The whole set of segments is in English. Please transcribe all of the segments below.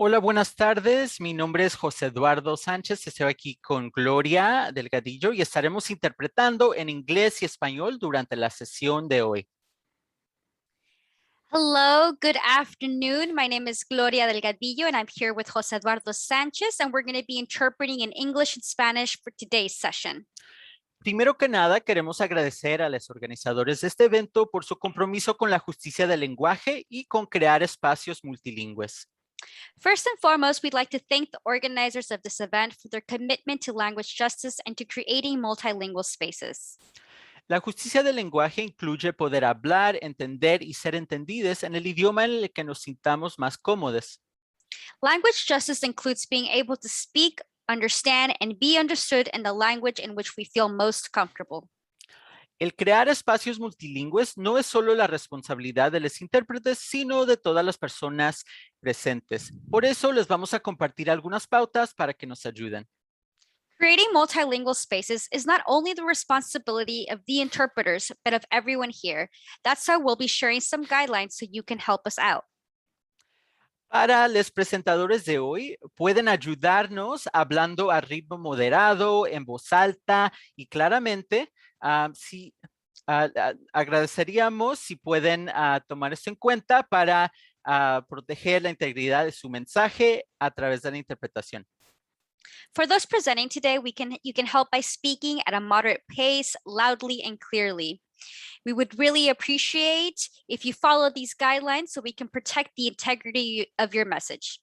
Hola, buenas tardes. Mi nombre es José Eduardo Sánchez. Estoy aquí con Gloria Delgadillo y estaremos interpretando en inglés y español durante la sesión de hoy. Hello, good afternoon. My name is Gloria Delgadillo and I'm here with José Eduardo Sánchez and we're going to be interpreting in English and Spanish for today's session. Primero que nada, queremos agradecer a los organizadores de este evento por su compromiso con la justicia del lenguaje y con crear espacios multilingües. First and foremost, we'd like to thank the organizers of this event for their commitment to language justice and to creating multilingual spaces. La justicia del lenguaje incluye poder hablar, entender y ser entendidos en el idioma en el que nos sintamos más cómodos. Language justice includes being able to speak, understand, and be understood in the language in which we feel most comfortable. El crear espacios multilingües no es solo la responsabilidad de los intérpretes, sino de todas las personas presentes. Por eso les vamos a compartir algunas pautas para que nos ayuden. Creating multilingual spaces is not only the responsibility of the interpreters, but of everyone here. That's why we'll be sharing some guidelines so you can help us out. Para los presentadores de hoy, pueden ayudarnos hablando a ritmo moderado, en voz alta y claramente. Agradeceríamos si pueden tomar esto en cuenta para proteger la integridad de su mensaje a través de la interpretación. For those presenting today, you can help by speaking at a moderate pace, loudly and clearly. We would really appreciate if you follow these guidelines so we can protect the integrity of your message.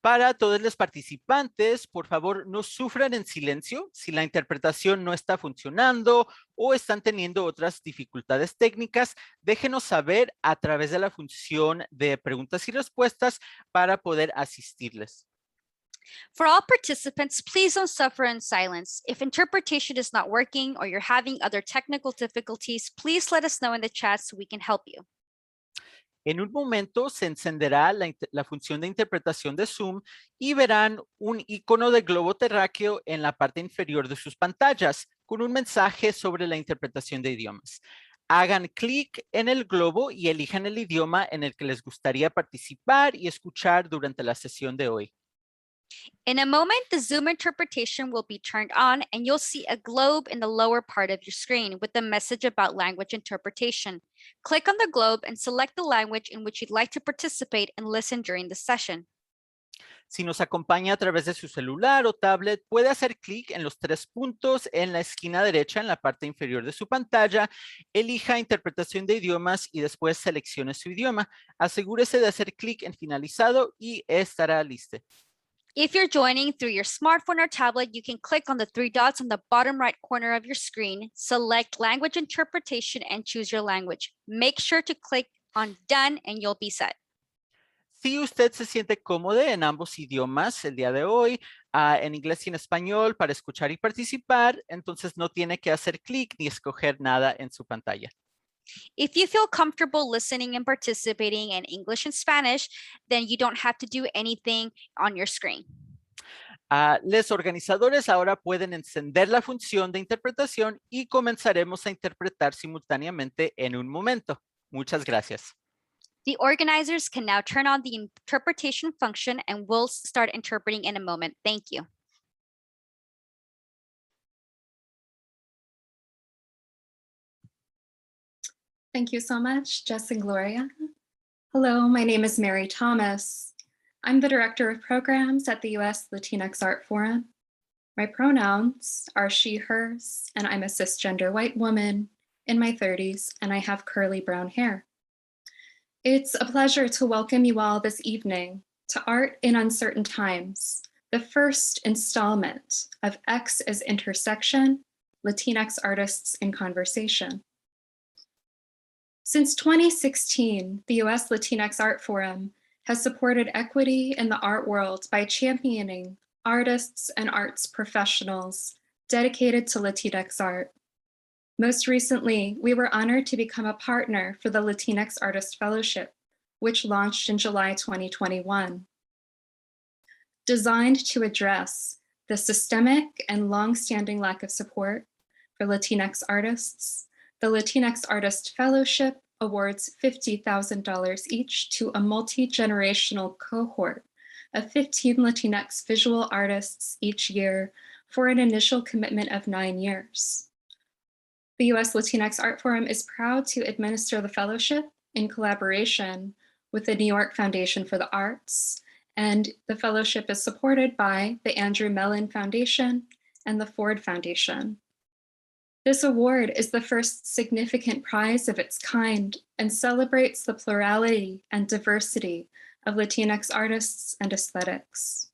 Para todos los participantes, por favor, no sufran en silencio si la interpretación no está funcionando o están teniendo otras dificultades técnicas. Déjenos saber a través de la función de preguntas y respuestas para poder asistirles. For all participants, please don't suffer in silence. If interpretation is not working or you're having other technical difficulties, please let us know in the chat so we can help you. En un momento se encenderá la función de interpretación de Zoom y verán un icono de globo terráqueo en la parte inferior de sus pantallas con un mensaje sobre la interpretación de idiomas. Hagan clic en el globo y elijan el idioma en el que les gustaría participar y escuchar durante la sesión de hoy. In a moment, the Zoom interpretation will be turned on and you'll see a globe in the lower part of your screen with a message about language interpretation. Click on the globe and select the language in which you'd like to participate and listen during the session. Si nos acompaña a través de su celular o tablet, puede hacer clic en los 3 puntos en la esquina derecha en la parte inferior de su pantalla, elija interpretación de idiomas y después seleccione su idioma. Asegúrese de hacer clic en finalizado y estará listo. If you're joining through your smartphone or tablet, you can click on the 3 dots on the bottom right corner of your screen, select language interpretation and choose your language. Make sure to click on done and you'll be set. Si usted se siente cómodo en ambos idiomas el día de hoy, en inglés y en español, para escuchar y participar, entonces no tiene que hacer clic ni escoger nada en su pantalla. If you feel comfortable listening and participating in English and Spanish, then you don't have to do anything on your screen. Los organizadores ahora pueden encender la función de interpretación y comenzaremos a interpretar simultáneamente en un momento. Muchas gracias. The organizers can now turn on the interpretation function and we'll start interpreting in a moment. Thank you. Thank you so much, Jess and Gloria. Hello, my name is Mary Thomas. I'm the Director of Programs at the US Latinx Art Forum. My pronouns are she, hers, and I'm a cisgender white woman in my 30s, and I have curly brown hair. It's a pleasure to welcome you all this evening to Art in Uncertain Times, the first installment of X as Intersection, Latinx Artists in Conversation. Since 2016, the US Latinx Art Forum has supported equity in the art world by championing artists and arts professionals dedicated to Latinx art. Most recently, we were honored to become a partner for the Latinx Artist Fellowship, which launched in July 2021. Designed to address the systemic and long-standing lack of support for Latinx artists, the Latinx Artist Fellowship awards $50,000 each to a multi-generational cohort of 15 Latinx visual artists each year for an initial commitment of 9 years. The US Latinx Art Forum is proud to administer the fellowship in collaboration with the New York Foundation for the Arts, and the fellowship is supported by the Andrew Mellon Foundation and the Ford Foundation. This award is the first significant prize of its kind and celebrates the plurality and diversity of Latinx artists and aesthetics.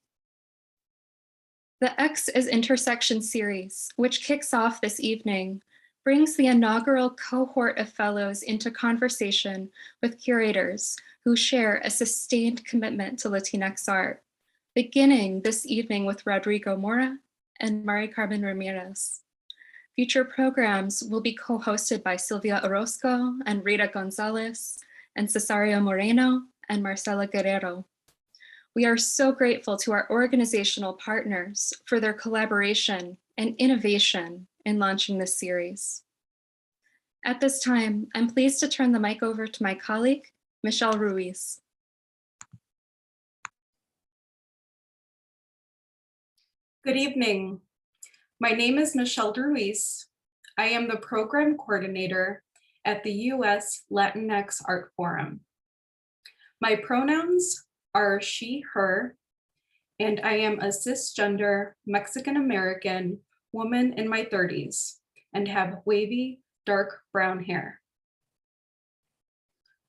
The X is Intersection series, which kicks off this evening, brings the inaugural cohort of fellows into conversation with curators who share a sustained commitment to Latinx art, beginning this evening with Rodrigo Moura and Carmen Ramírez. Future programs will be co-hosted by Silvia Orozco and Rita Gonzalez and Cesario Moreno and Marcela Guerrero. We are so grateful to our organizational partners for their collaboration and innovation in launching this series. At this time, I'm pleased to turn the mic over to my colleague, Michelle Ruiz. Good evening. My name is Michelle Ruiz. I am the program coordinator at the US Latinx Art Forum. My pronouns are she, her, and I am a cisgender Mexican-American woman in my 30s and have wavy, dark brown hair.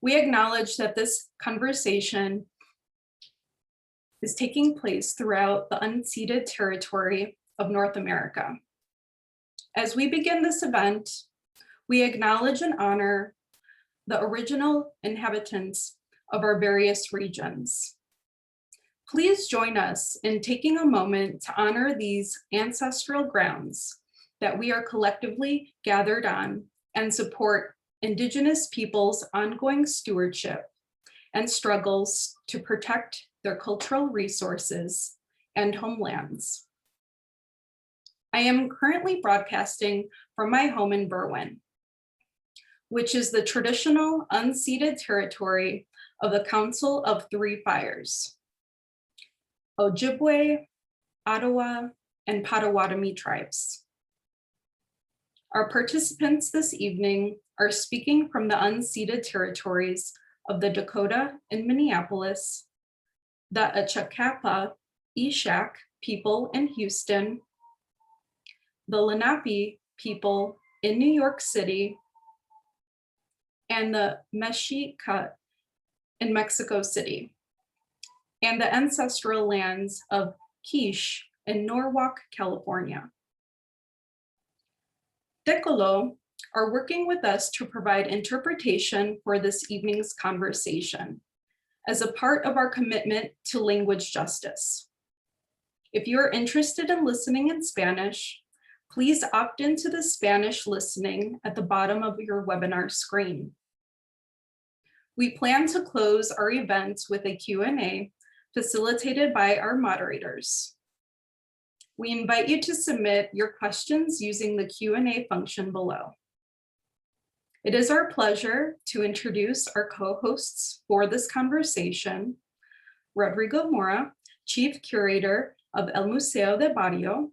We acknowledge that this conversation is taking place throughout the unceded territory of North America. As we begin this event, we acknowledge and honor the original inhabitants of our various regions. Please join us in taking a moment to honor these ancestral grounds that we are collectively gathered on and support Indigenous peoples' ongoing stewardship and struggles to protect their cultural resources and homelands. I am currently broadcasting from my home in Berwyn, which is the traditional unceded territory of the Council of Three Fires, Ojibwe, Ottawa, and Potawatomi tribes. Our participants this evening are speaking from the unceded territories of the Dakota in Minneapolis, the Achakapa Ishak people in Houston, the Lenape people in New York City, and the Mexica in Mexico City, and the ancestral lands of Quiche in Norwalk, California. Decolo are working with us to provide interpretation for this evening's conversation as a part of our commitment to language justice. If you're interested in listening in Spanish, please opt into the Spanish listening at the bottom of your webinar screen. We plan to close our event with a Q&A facilitated by our moderators. We invite you to submit your questions using the Q&A function below. It is our pleasure to introduce our co-hosts for this conversation, Rodrigo Moura, Chief Curator of El Museo de Barrio,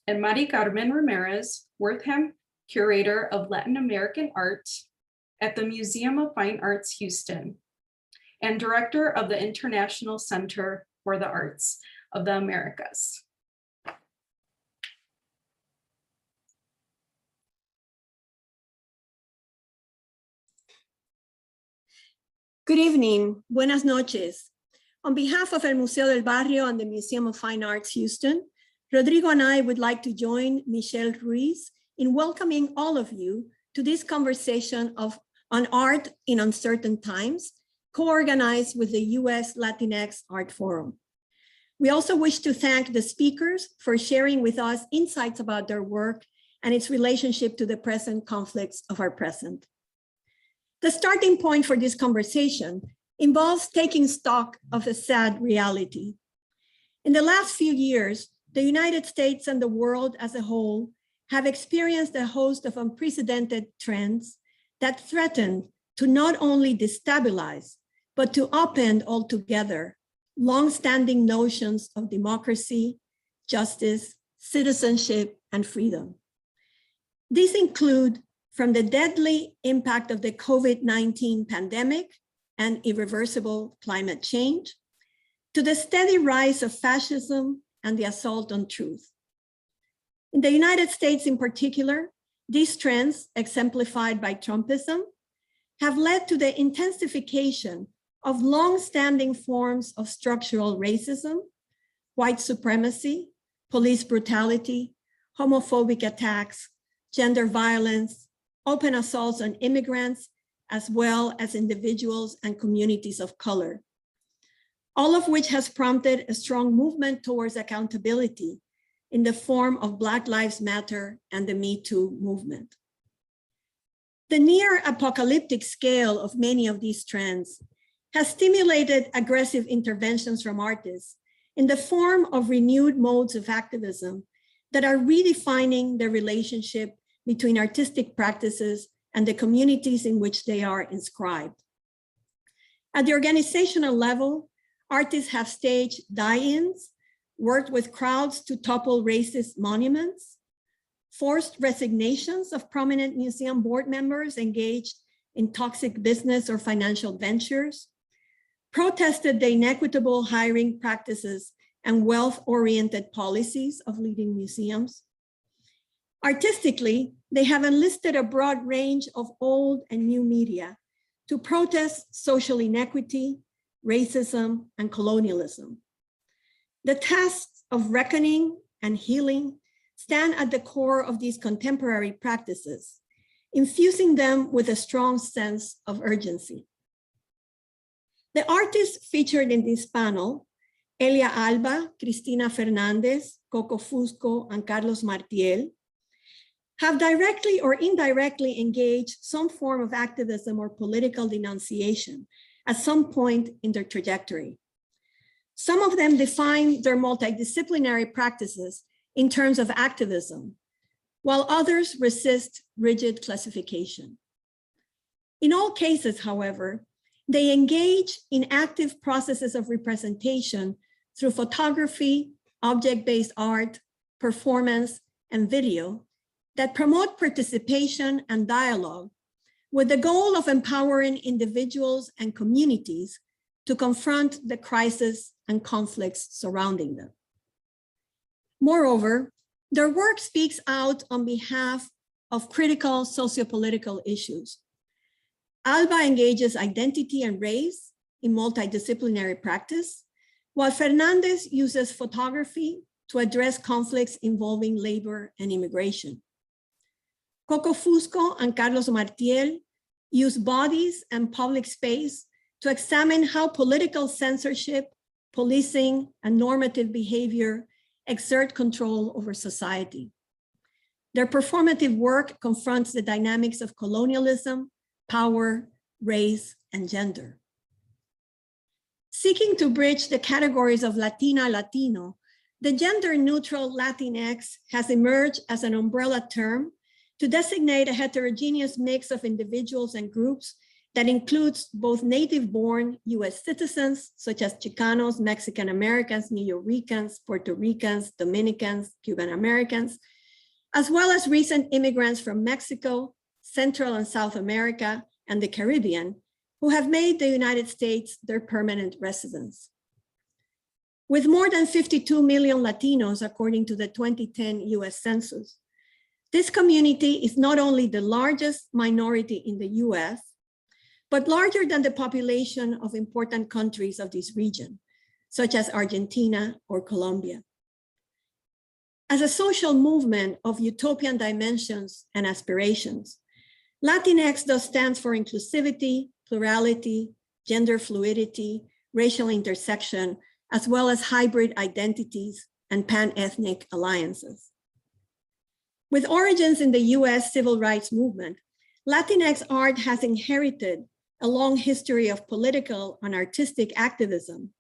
and Carmen Ramírez, Wortham Curator of Latin American Art at the Museum of Fine Arts, Houston, and Director of the International Center for the Arts of the Americas. Good evening, buenas noches. On behalf of El Museo del Barrio and the Museum of Fine Arts, Houston, Rodrigo and I would like to join Michelle Ruiz in welcoming all of you to this conversation on art in uncertain times, co-organized with the US Latinx Art Forum. We also wish to thank the speakers for sharing with us insights about their work and its relationship to the present conflicts of our present. The starting point for this conversation involves taking stock of a sad reality. In the last few years, the United States and the world as a whole have experienced a host of unprecedented trends that threaten to not only destabilize, but to upend altogether longstanding notions of democracy, justice, citizenship, and freedom. These include from the deadly impact of the COVID-19 pandemic and irreversible climate change, to the steady rise of fascism and the assault on truth. In the United States in particular, these trends, exemplified by Trumpism, have led to the intensification of long-standing forms of structural racism, white supremacy, police brutality, homophobic attacks, gender violence, open assaults on immigrants, as well as individuals and communities of color, all of which has prompted a strong movement towards accountability in the form of Black Lives Matter and the Me Too movement. The near apocalyptic scale of many of these trends has stimulated aggressive interventions from artists in the form of renewed modes of activism that are redefining the relationship between artistic practices and the communities in which they are inscribed. At the organizational level, artists have staged die-ins, worked with crowds to topple racist monuments, forced resignations of prominent museum board members engaged in toxic business or financial ventures, protested the inequitable hiring practices and wealth-oriented policies of leading museums. Artistically, they have enlisted a broad range of old and new media to protest social inequity, racism, and colonialism. The tasks of reckoning and healing stand at the core of these contemporary practices, infusing them with a strong sense of urgency. The artists featured in this panel, Elia Alba, Christina Fernandez, Coco Fusco, and Carlos Martiel, have directly or indirectly engaged some form of activism or political denunciation at some point in their trajectory. Some of them define their multidisciplinary practices in terms of activism, while others resist rigid classification. In all cases, however, they engage in active processes of representation through photography, object-based art, performance, and video that promote participation and dialogue with the goal of empowering individuals and communities to confront the crisis and conflicts surrounding them. Moreover, their work speaks out on behalf of critical sociopolitical issues. Alba engages identity and race in multidisciplinary practice, while Fernandez uses photography to address conflicts involving labor and immigration. Coco Fusco and Carlos Martiel use bodies and public space to examine how political censorship, policing, and normative behavior exert control over society. Their performative work confronts the dynamics of colonialism, power, race, and gender. Seeking to bridge the categories of Latina, Latino, the gender-neutral Latinx has emerged as an umbrella term to designate a heterogeneous mix of individuals and groups that includes both native-born US citizens, such as Chicanos, Mexican Americans, New Yorkers, Puerto Ricans, Dominicans, Cuban Americans, as well as recent immigrants from Mexico, Central and South America, and the Caribbean, who have made the United States their permanent residence. With more than 52 million Latinos, according to the 2010 US Census, this community is not only the largest minority in the US, but larger than the population of important countries of this region, such as Argentina or Colombia. As a social movement of utopian dimensions and aspirations, Latinx thus stands for inclusivity, plurality, gender fluidity, racial intersection, as well as hybrid identities and pan-ethnic alliances. With origins in the US civil rights movement, Latinx art has inherited a long history of political and artistic activism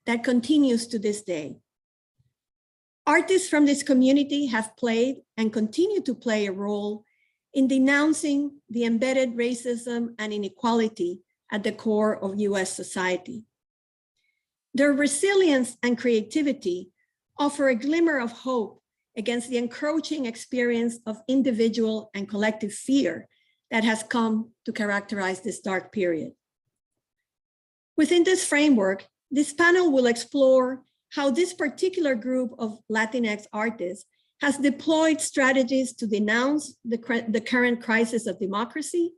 that continues to this day. Artists from this community have played and continue to play a role in denouncing the embedded racism and inequality at the core of US society. Their resilience and creativity offer a glimmer of hope against the encroaching experience of individual and collective fear that has come to characterize this dark period. Within this framework, this panel will explore how this particular group of Latinx artists has deployed strategies to denounce the current crisis of democracy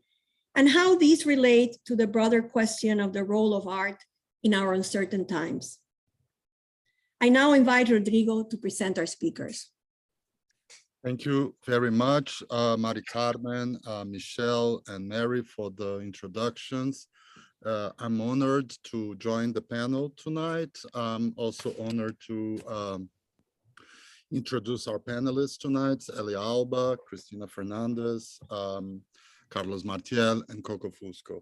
and how these relate to the broader question of the role of art in our uncertain times. I now invite Rodrigo to present our speakers. Thank you very much, Mari Carmen, Michelle, and Mary for the introductions. I'm honored to join the panel tonight. I'm also honored to introduce our panelists tonight, Elia Alba, Christina Fernandez, Carlos Martiel, and Coco Fusco.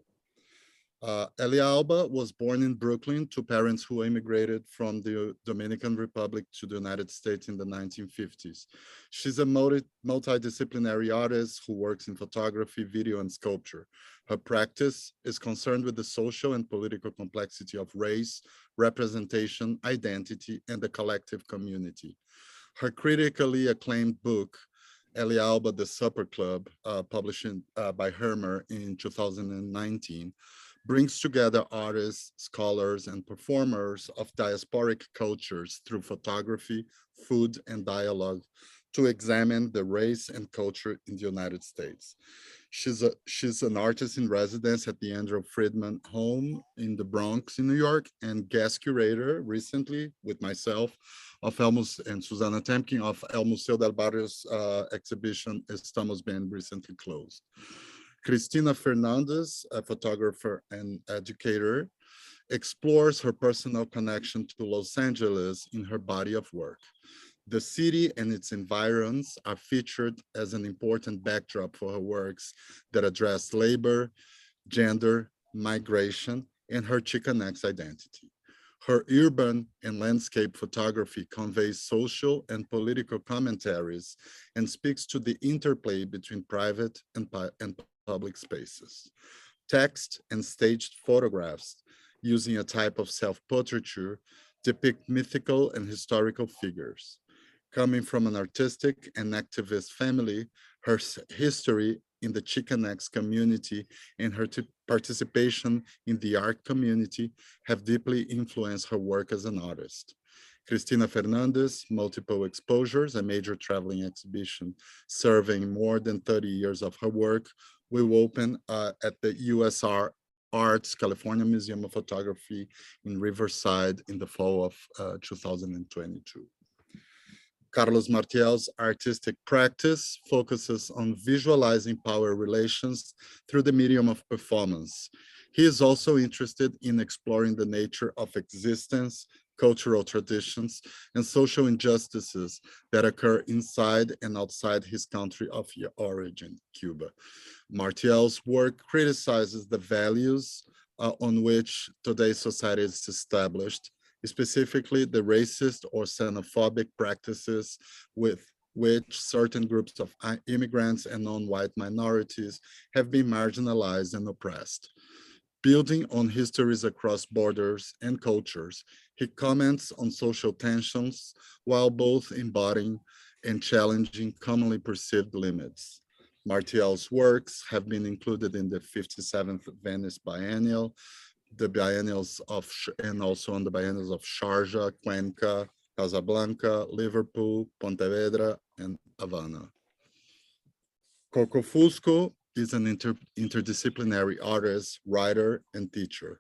Elia Alba was born in Brooklyn to parents who immigrated from the Dominican Republic to the United States in the 1950s. She's a multidisciplinary artist who works in photography, video, and sculpture. Her practice is concerned with the social and political complexity of race, representation, identity, and the collective community. Her critically acclaimed book, Elia Alba, The Supper Club, published by Hermer in 2019, brings together artists, scholars, and performers of diasporic cultures through photography, food, and dialogue to examine the race and culture in the United States. She's an artist in residence at the Andrew Friedman Home in the Bronx in New York, and guest curator recently with myself of and Susana Temkin of El Museo del Barrio's exhibition Estamos Bien, recently closed. Cristina Fernandez, a photographer and educator, explores her personal connection to Los Angeles in her body of work. The city and its environs are featured as an important backdrop for her works that address labor, gender, migration, and her Chicanx identity. Her urban and landscape photography conveys social and political commentaries and speaks to the interplay between private and public spaces. Text and staged photographs using a type of self-portraiture depict mythical and historical figures. Coming from an artistic and activist family, her history in the Chicanx community and her participation in the art community have deeply influenced her work as an artist. Cristina Fernandez, Multiple Exposures, a major traveling exhibition serving more than 30 years of her work, will open at the US Arts California Museum of Photography in Riverside in the fall of 2022. Carlos Martiel's artistic practice focuses on visualizing power relations through the medium of performance. He is also interested in exploring the nature of existence, cultural traditions, and social injustices that occur inside and outside his country of origin, Cuba. Martiel's work criticizes the values on which today's society is established, specifically the racist or xenophobic practices with which certain groups of immigrants and non-white minorities have been marginalized and oppressed. Building on histories across borders and cultures, he comments on social tensions while both embodying and challenging commonly perceived limits. Martiel's works have been included in the 57th Venice Biennial, the biennials of, and also on the biennials of Sharjah, Cuenca, Casablanca, Liverpool, Pontevedra, and Havana. Coco Fusco is an interdisciplinary artist, writer, and teacher.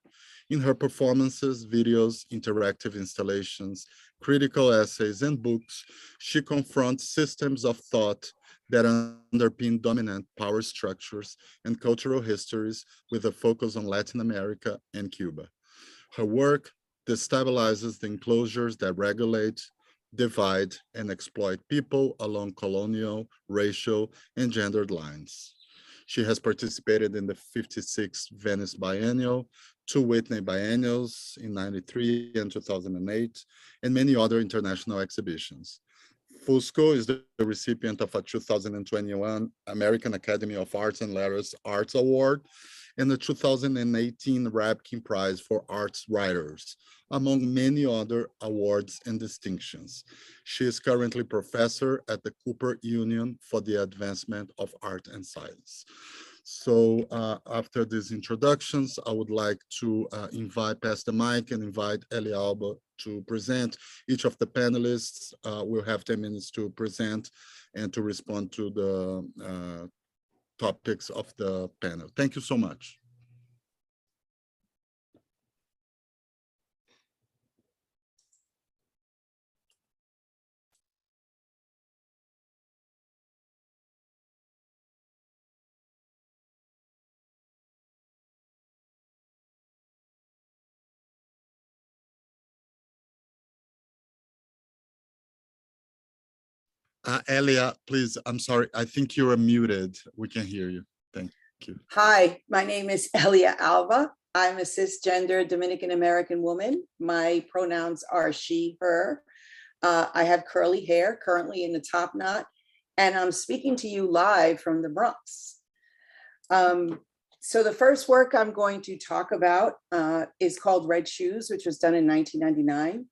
In her performances, videos, interactive installations, critical essays, and books, she confronts systems of thought that underpin dominant power structures and cultural histories with a focus on Latin America and Cuba. Her work destabilizes the enclosures that regulate, divide, and exploit people along colonial, racial, and gendered lines. She has participated in the 56th Venice Biennial, 2 Whitney Biennials in '93 and 2008, and many other international exhibitions. Fusco is the recipient of a 2021 American Academy of Arts and Letters Arts Award and the 2018 Rabkin Prize for Arts Writers, among many other awards and distinctions. She is currently professor at the Cooper Union for the Advancement of Art and Science. So after these introductions, I would like to pass the mic and invite Elia Alba to present. Each of the panelists will have 10 minutes to present and to respond to the topics of the panel. Thank you so much. Elia, please, I'm sorry, I think you are muted. We can hear you. Thank you. Hi, my name is Elia Alba. I'm a cisgender Dominican American woman. My pronouns are she, her. I have curly hair, currently in the top knot, and I'm speaking to you live from the Bronx. So the first work I'm going to talk about is called Red Shoes, which was done in 1999.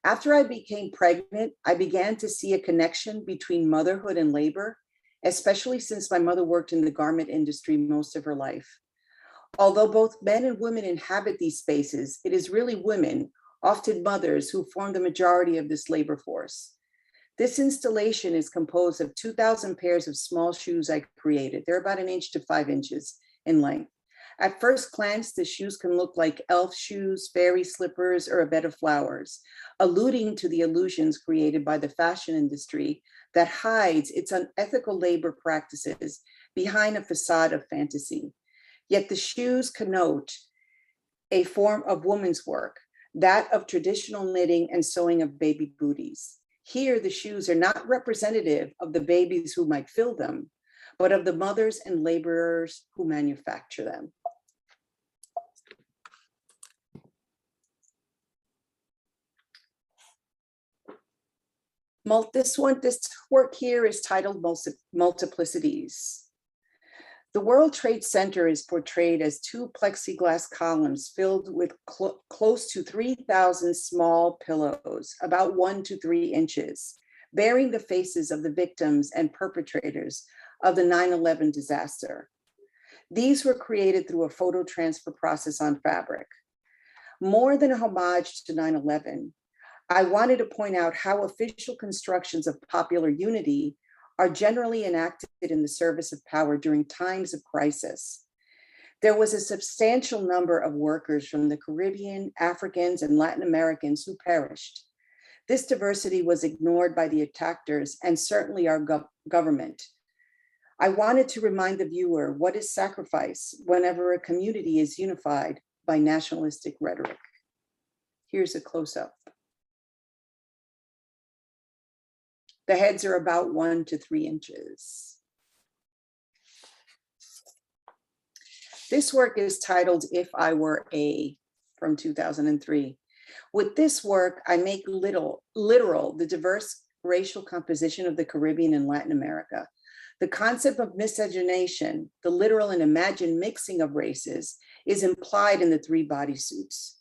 After I became pregnant, I began to see a connection between motherhood and labor, especially since my mother worked in the garment industry most of her life. Although both men and women inhabit these spaces, it is really women, often mothers, who form the majority of this labor force. This installation is composed of 2,000 pairs of small shoes I created. They're about 1 inch to 5 inches in length. At first glance, the shoes can look like elf shoes, fairy slippers, or a bed of flowers, alluding to the illusions created by the fashion industry that hides its unethical labor practices behind a facade of fantasy. Yet the shoes connote a form of women's work, that of traditional knitting and sewing of baby booties. Here, the shoes are not representative of the babies who might fill them, but of the mothers and laborers who manufacture them. This work here is titled Multiplicities. The World Trade Center is portrayed as 2 plexiglass columns filled with close to 3,000 small pillows, about 1 to 3 inches, bearing the faces of the victims and perpetrators of the 9/11 disaster. These were created through a photo transfer process on fabric. More than a homage to 9/11, I wanted to point out how official constructions of popular unity are generally enacted in the service of power during times of crisis. There was a substantial number of workers from the Caribbean, Africans, and Latin Americans who perished. This diversity was ignored by the attackers and certainly our government. I wanted to remind the viewer what is sacrifice whenever a community is unified by nationalistic rhetoric. Here's a close-up. The heads are about 1 to 3 inches. This work is titled If I Were A, from 2003. With this work, I make literal the diverse racial composition of the Caribbean and Latin America. The concept of miscegenation, the literal and imagined mixing of races, is implied in the 3 bodysuits.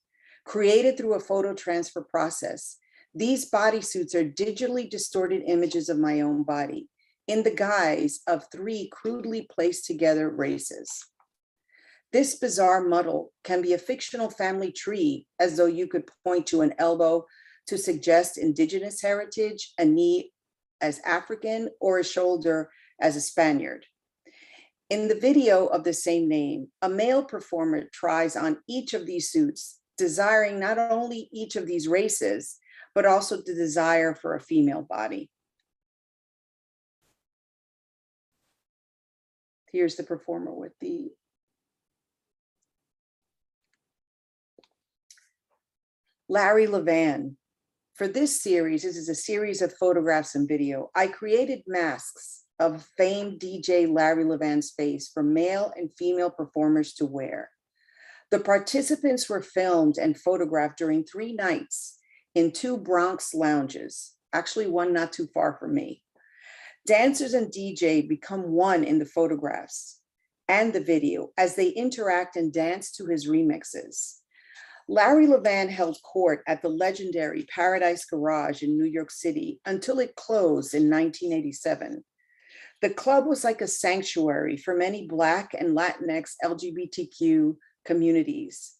Created through a photo transfer process, these bodysuits are digitally distorted images of my own body in the guise of 3 crudely placed together races. This bizarre muddle can be a fictional family tree, as though you could point to an elbow to suggest indigenous heritage, a knee as African, or a shoulder as a Spaniard. In the video of the same name, a male performer tries on each of these suits, desiring not only each of these races, but also the desire for a female body. Here's the performer with the Larry Levan. For this series, this is a series of photographs and video, I created masks of famed DJ Larry Levan's face for male and female performers to wear. The participants were filmed and photographed during 3 nights in 2 Bronx lounges, actually one not too far from me. Dancers and DJ become one in the photographs. and the video as they interact and dance to his remixes. Larry Levan held court at the legendary Paradise Garage in New York City until it closed in 1987. The club was like a sanctuary for many Black and Latinx LGBTQ communities.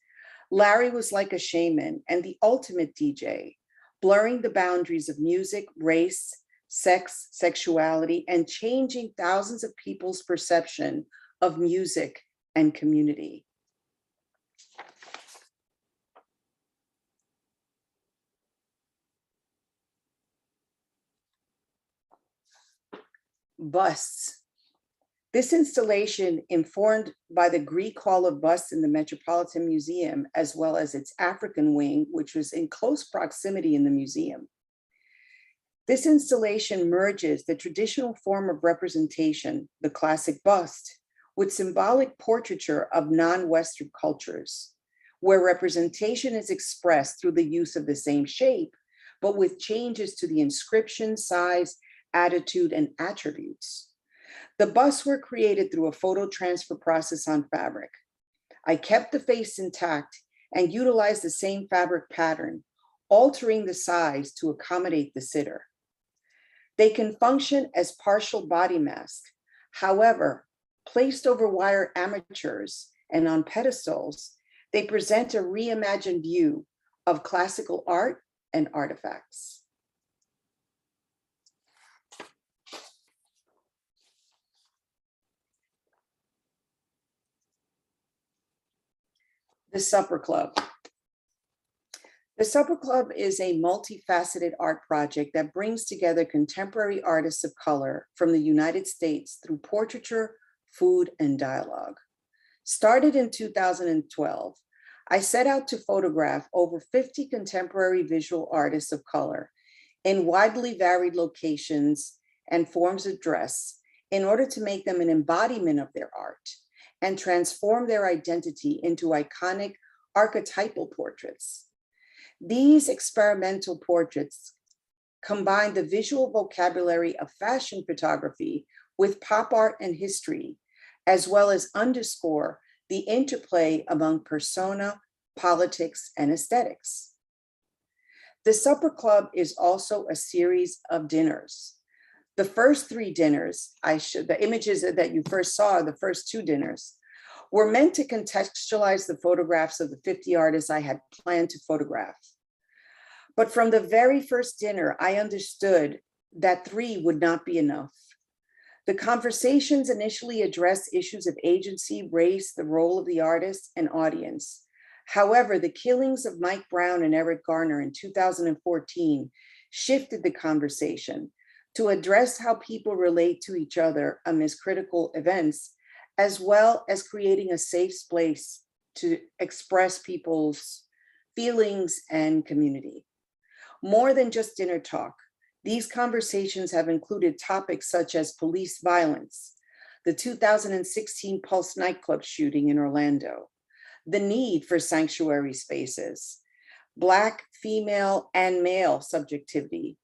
Larry was like a shaman and the ultimate DJ, blurring the boundaries of music, race, sex, sexuality, and changing thousands of people's perception of music and community. Busts. This installation, informed by the Greek Hall of Busts in the Metropolitan Museum, as well as its African wing, which was in close proximity in the museum. This installation merges the traditional form of representation, the classic bust, with symbolic portraiture of non-Western cultures, where representation is expressed through the use of the same shape, but with changes to the inscription, size, attitude, and attributes. The busts were created through a photo transfer process on fabric. I kept the face intact and utilized the same fabric pattern, altering the size to accommodate the sitter. They can function as partial body mask. However, placed over wire armatures and on pedestals, they present a reimagined view of classical art and artifacts. The Supper Club. The Supper Club is a multifaceted art project that brings together contemporary artists of color from the United States through portraiture, food, and dialogue. Started in 2012, I set out to photograph over 50 contemporary visual artists of color in widely varied locations and forms of dress in order to make them an embodiment of their art and transform their identity into iconic archetypal portraits. These experimental portraits combine the visual vocabulary of fashion photography with pop art and history, as well as underscore the interplay among persona, politics, and aesthetics. The Supper Club is also a series of dinners. The first 3 dinners, the images that you first saw, the first 2 dinners, were meant to contextualize the photographs of the 50 artists I had planned to photograph. But from the very first dinner, I understood that 3 would not be enough. The conversations initially addressed issues of agency, race, the role of the artist, and audience. However, the killings of Mike Brown and Eric Garner in 2014 shifted the conversation to address how people relate to each other amidst critical events, as well as creating a safe space to express people's feelings and community. More than just dinner talk, these conversations have included topics such as police violence, the 2016 Pulse nightclub shooting in Orlando, the need for sanctuary spaces, Black, female, and male subjectivity,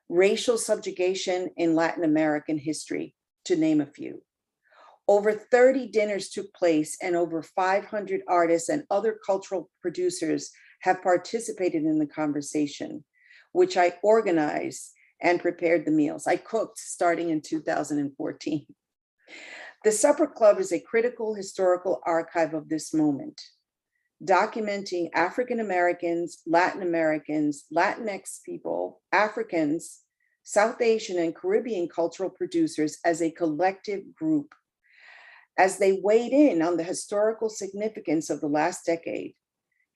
racial subjugation in Latin American history, to name a few. Over 30 dinners took place and over 500 artists and other cultural producers have participated in the conversation, which I organized and prepared the meals. I cooked starting in 2014. The Supper Club is a critical historical archive of this moment, documenting African Americans, Latin Americans, Latinx people, Africans, South Asian and Caribbean cultural producers as a collective group, as they weighed in on the historical significance of the last decade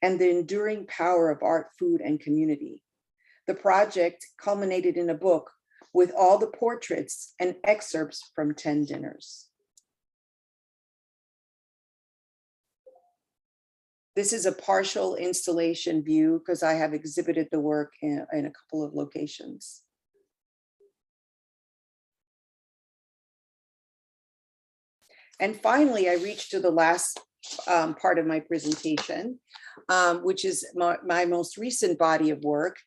and the enduring power of art, food, and community. The project culminated in a book with all the portraits and excerpts from 10 dinners. This is a partial installation view because I have exhibited the work in a couple of locations. And finally, I reached to the last part of my presentation, which is my most recent body of work,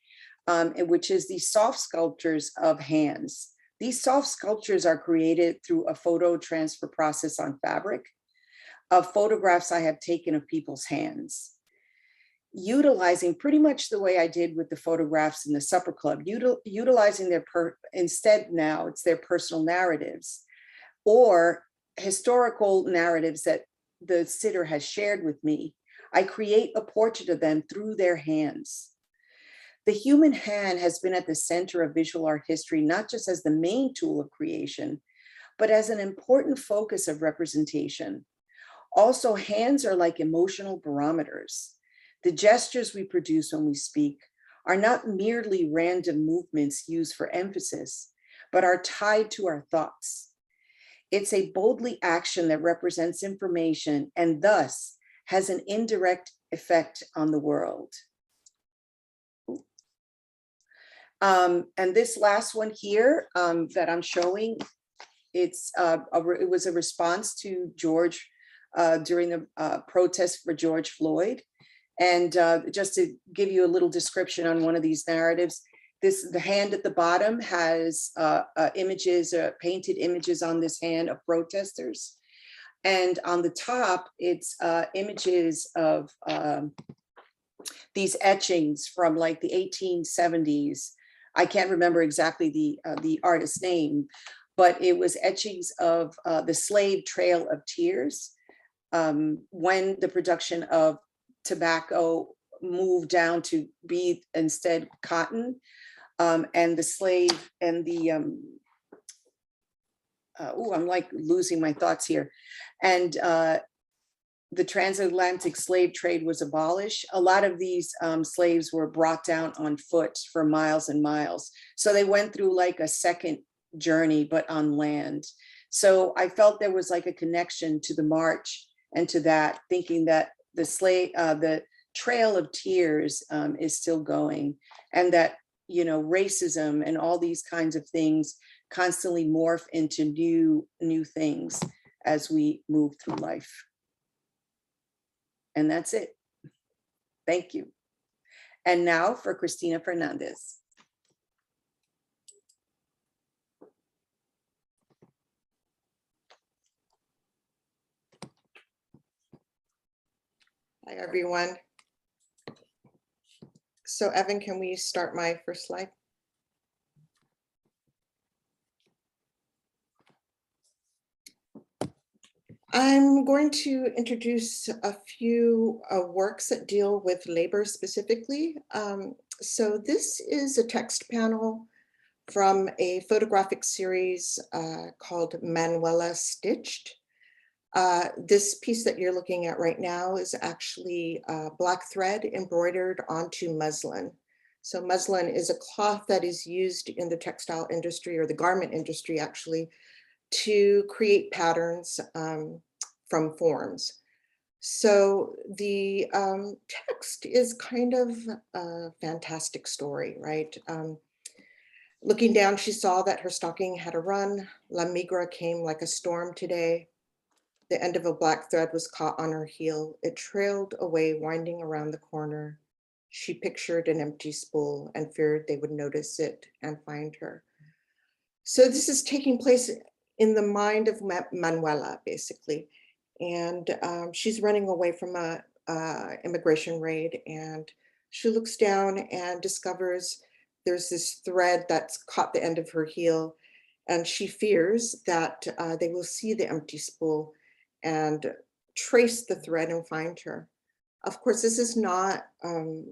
which is the soft sculptures of hands. These soft sculptures are created through a photo transfer process on fabric of photographs I have taken of people's hands, utilizing pretty much the way I did with the photographs in the supper club, utilizing instead now it's their personal narratives or historical narratives that the sitter has shared with me. I create a portrait of them through their hands. The human hand has been at the center of visual art history, not just as the main tool of creation, but as an important focus of representation. Also, hands are like emotional barometers. The gestures we produce when we speak are not merely random movements used for emphasis, but are tied to our thoughts. It's a boldly action that represents information and thus has an indirect effect on the world. And this last one here that I'm showing, it was a response to George during the protest for George Floyd. And just to give you a little description on one of these narratives, the hand at the bottom has images, painted images on this hand of protesters. And on the top, it's images of these etchings from like the 1870s. I can't remember exactly the artist's name, but it was etchings of the slave trail of tears when the production of tobacco moved down to be instead cotton, and the slave and the I'm like losing my thoughts here, and the transatlantic slave trade was abolished. A lot of these slaves were brought down on foot for miles and miles, so they went through like a second journey but on land. So I felt there was like a connection to the march and to that, thinking that the trail of tears is still going, and that, you know, racism and all these kinds of things constantly morph into new things as we move through life. And that's it. Thank you. And now for Christina Fernandez. Hi, everyone. So Evan, can we start my first slide? I'm going to introduce a few works that deal with labor specifically. So this is a text panel from a photographic series called Manuela Stitched. This piece that you're looking at right now is actually black thread embroidered onto muslin. So muslin is a cloth that is used in the textile industry, or the garment industry actually, to create patterns from forms. So the text is kind of a fantastic story, right? Looking down, she saw that her stocking had a run. La migra came like a storm today. The end of a black thread was caught on her heel. It trailed away, winding around the corner. She pictured an empty spool and feared they would notice it and find her. So this is taking place in the mind of Manuela, basically. And she's running away from a immigration raid, and she looks down and discovers there's this thread that's caught the end of her heel, and she fears that they will see the empty spool and trace the thread and find her. Of course, this is not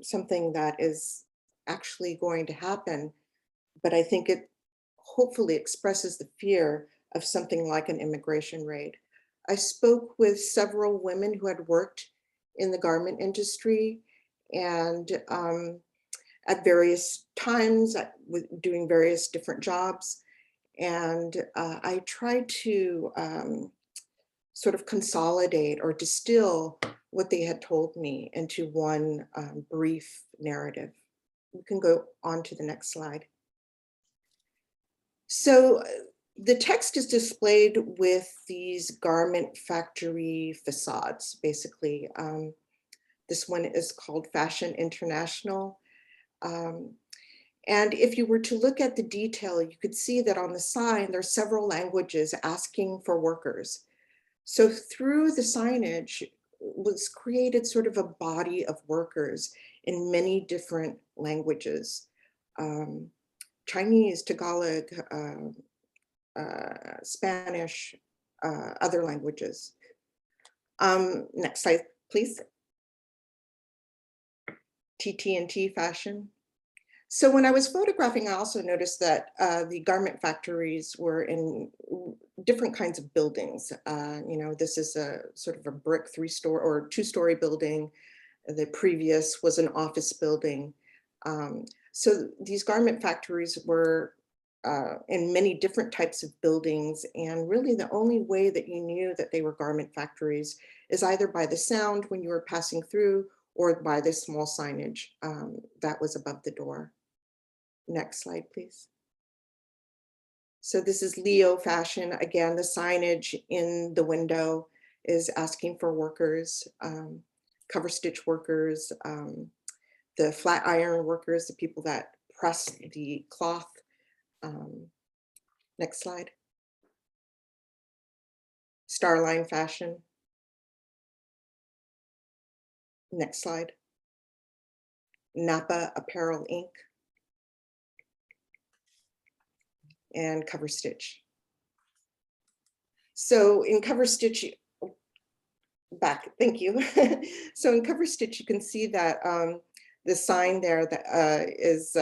something that is actually going to happen, but I think it hopefully expresses the fear of something like an immigration raid. I spoke with several women who had worked in the garment industry and at various times doing various different jobs. And I tried to sort of consolidate or distill what they had told me into one brief narrative. We can go on to the next slide. So the text is displayed with these garment factory facades, basically. This one is called Fashion International. And if you were to look at the detail, you could see that on the sign, there's several languages asking for workers. So through the signage was created sort of a body of workers in many different languages. Chinese, Tagalog, Spanish, other languages. Next slide, please. TT&T fashion. So when I was photographing, I also noticed that the garment factories were in different kinds of buildings. This is a sort of a brick 3-story or 2-story building. The previous was an office building. So these garment factories were in many different types of buildings. And really the only way that you knew that they were garment factories is either by the sound when you were passing through or by the small signage that was above the door. Next slide, please. So this is Leo fashion. Again, the signage in the window is asking for workers, cover stitch workers, the flat iron workers, the people that press the cloth. Next slide. Starline fashion. Next slide. Napa Apparel Inc. And cover stitch. So in cover stitch, back, thank you. So in cover stitch, you can see that the sign there that is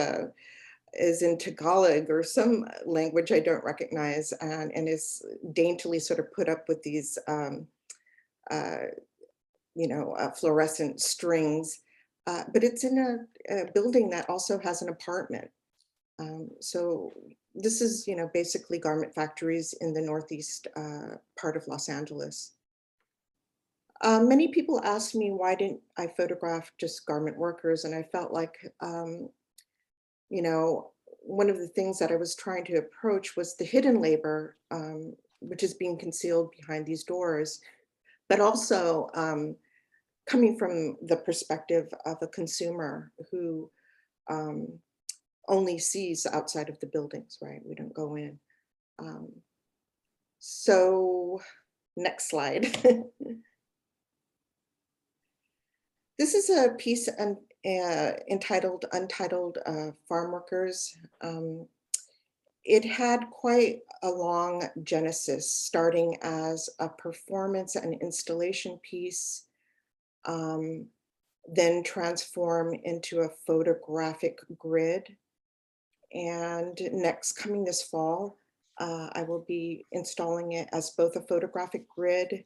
in Tagalog or some language I don't recognize, and is daintily sort of put up with these fluorescent strings, but it's in a building that also has an apartment. So this is, basically garment factories in the northeast part of Los Angeles. Many people asked me, why didn't I photograph just garment workers? And I felt like, one of the things that I was trying to approach was the hidden labor, which is being concealed behind these doors, but also coming from the perspective of a consumer who only sees outside of the buildings, right? We don't go in. So next slide. This is a piece entitled Untitled Farmworkers. It had quite a long genesis, starting as a performance and installation piece, then transform into a photographic grid. And next, coming this fall, I will be installing it as both a photographic grid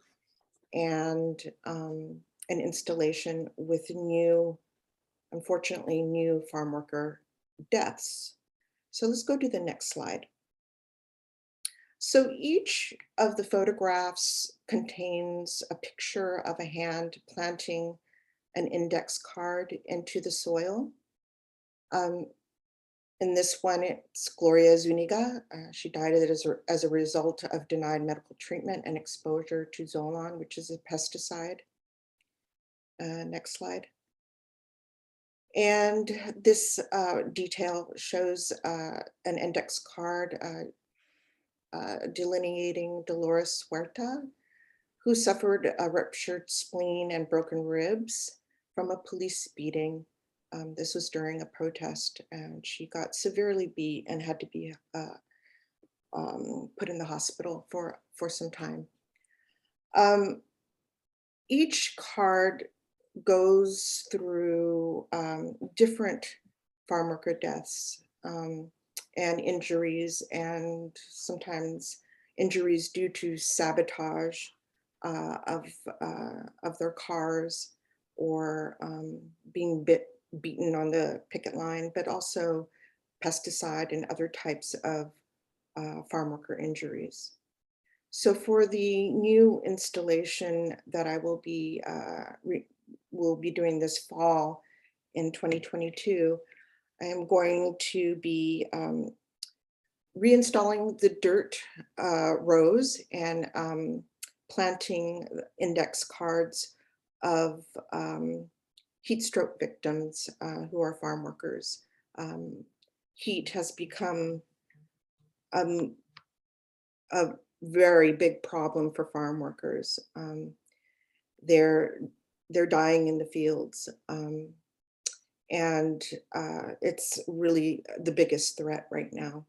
and an installation with unfortunately, new farm worker deaths. So let's go to the next slide. So each of the photographs contains a picture of a hand planting an index card into the soil. In this one, it's Gloria Zuniga. She died as a result of denied medical treatment and exposure to Zolan, which is a pesticide. Next slide. And this detail shows an index card delineating Dolores Huerta, who suffered a ruptured spleen and broken ribs from a police beating. This was during a protest, and she got severely beat and had to be put in the hospital for some time. Each card goes through different farm worker deaths and injuries, and sometimes injuries due to sabotage of their cars, or being beaten on the picket line, but also pesticide and other types of farm worker injuries. So for the new installation that I will be doing this fall in 2022, I am going to be reinstalling the dirt rows and planting index cards of heat stroke victims who are farm workers. heat has become a very big problem for farm workers. They're dying in the fields. And it's really the biggest threat right now.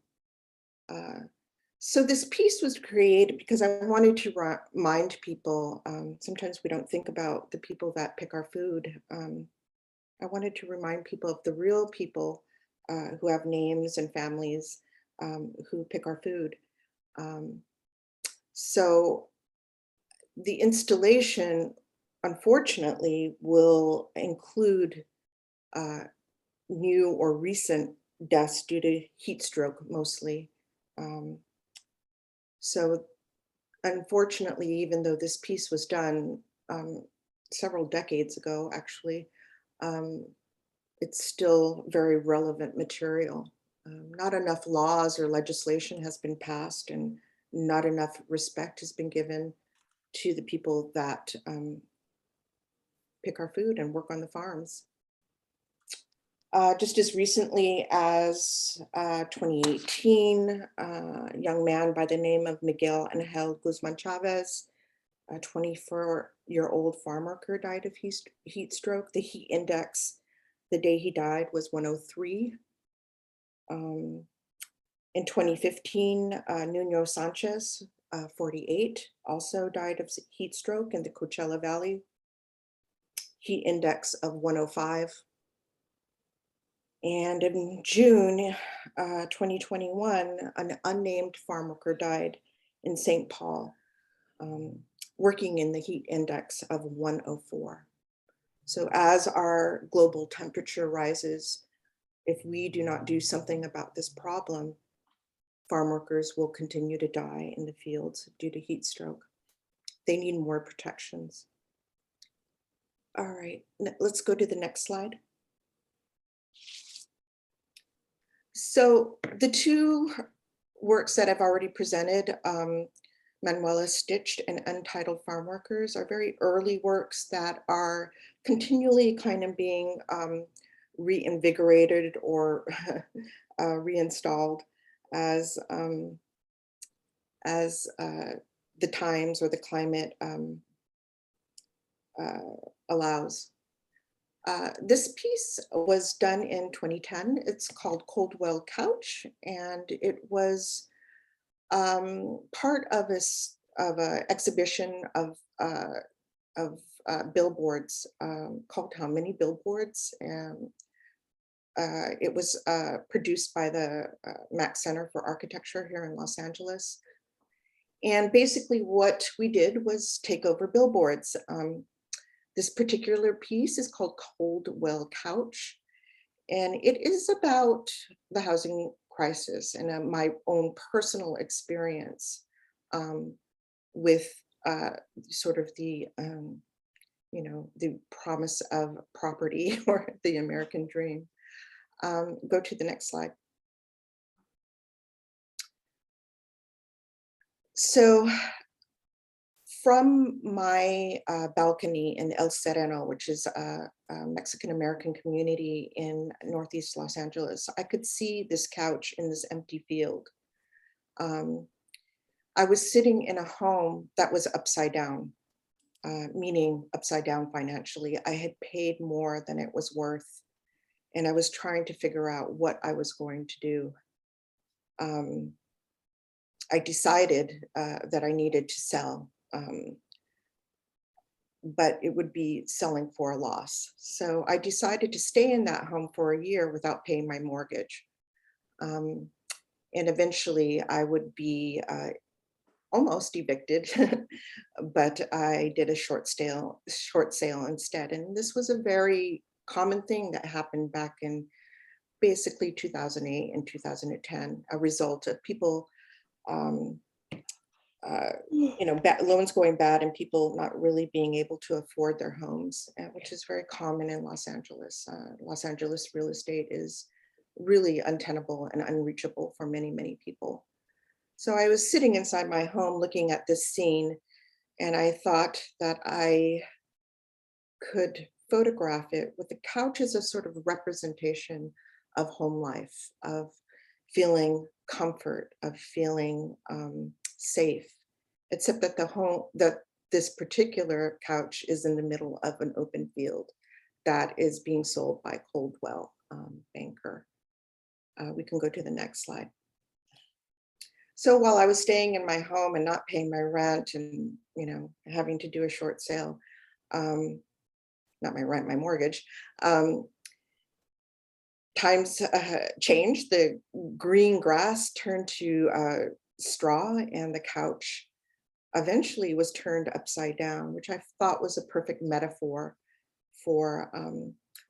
So this piece was created because I wanted to remind people, sometimes we don't think about the people that pick our food. I wanted to remind people of the real people who have names and families who pick our food. So the installation, unfortunately, will include new or recent deaths due to heat stroke mostly. So unfortunately, even though this piece was done several decades ago, actually, it's still very relevant material. Not enough laws or legislation has been passed, and not enough respect has been given to the people that pick our food and work on the farms. Just as recently as 2018, a young man by the name of Miguel Angel Guzman Chavez, a 24-year-old farm worker, died of heat stroke. The heat index the day he died was 103. In 2015, Nuno Sanchez, 48, also died of heat stroke in the Coachella Valley, heat index of 105. And in June 2021, an unnamed farm worker died in St. Paul, working in the heat index of 104. So as our global temperature rises, if we do not do something about this problem, farm workers will continue to die in the fields due to heat stroke. They need more protections. All right, let's go to the next slide. So the two works that I've already presented, Manuela Stitched and Untitled Farmworkers, are very early works that are continually kind of being reinvigorated or reinstalled as the times or the climate allows. This piece was done in 2010. It's called Coldwell Couch, and it was part of an exhibition of billboards called How Many Billboards? And it was produced by the Max Center for Architecture here in Los Angeles. And basically what we did was take over billboards. This particular piece is called Coldwell Couch, and it is about the housing crisis and my own personal experience with sort of the, the promise of property or the American dream. Go to the next slide. So from my balcony in El Sereno, which is a Mexican-American community in Northeast Los Angeles, I could see this couch in this empty field. I was sitting in a home that was upside down, meaning upside down financially. I had paid more than it was worth, and I was trying to figure out what I was going to do. I decided that I needed to sell. But it would be selling for a loss. So I decided to stay in that home for a year without paying my mortgage. And eventually I would be almost evicted, but I did a short sale instead. And this was a very common thing that happened back in basically 2008 and 2010, a result of people loans going bad and people not really being able to afford their homes, which is very common in Los Angeles. Los Angeles real estate is really untenable and unreachable for many, many people. So I was sitting inside my home looking at this scene, and I thought that I could photograph it with the couch as a sort of representation home life, of feeling comfort, of feeling safe, except that this particular couch is in the middle of an open field that is being sold by Coldwell Banker. We can go to the next slide. So while I was staying in my home and not paying my rent and, having to do a short sale, not my rent, my mortgage, times changed. The green grass turned to straw, and the couch eventually was turned upside down, which I thought was a perfect metaphor for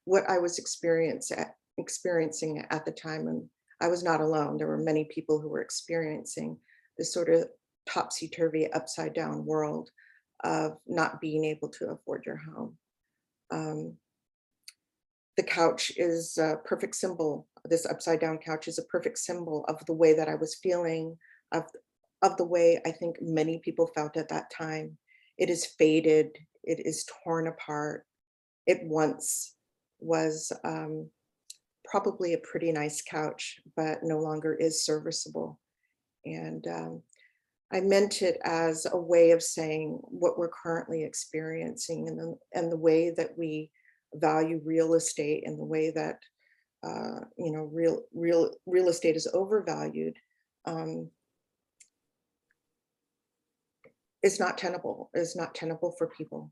what I was experiencing at the time. And I was not alone. There were many people who were experiencing this sort of topsy-turvy, upside down world of not being able to afford your home. The couch is a perfect symbol. This upside down couch is a perfect symbol of the way that I was feeling, of the way I think many people felt at that time. It is faded, it is torn apart. It once was probably a pretty nice couch, but no longer is serviceable. And I meant it as a way of saying what we're currently experiencing, and the way that we value real estate, and the way that real estate is overvalued. It's not tenable. It's not tenable for people.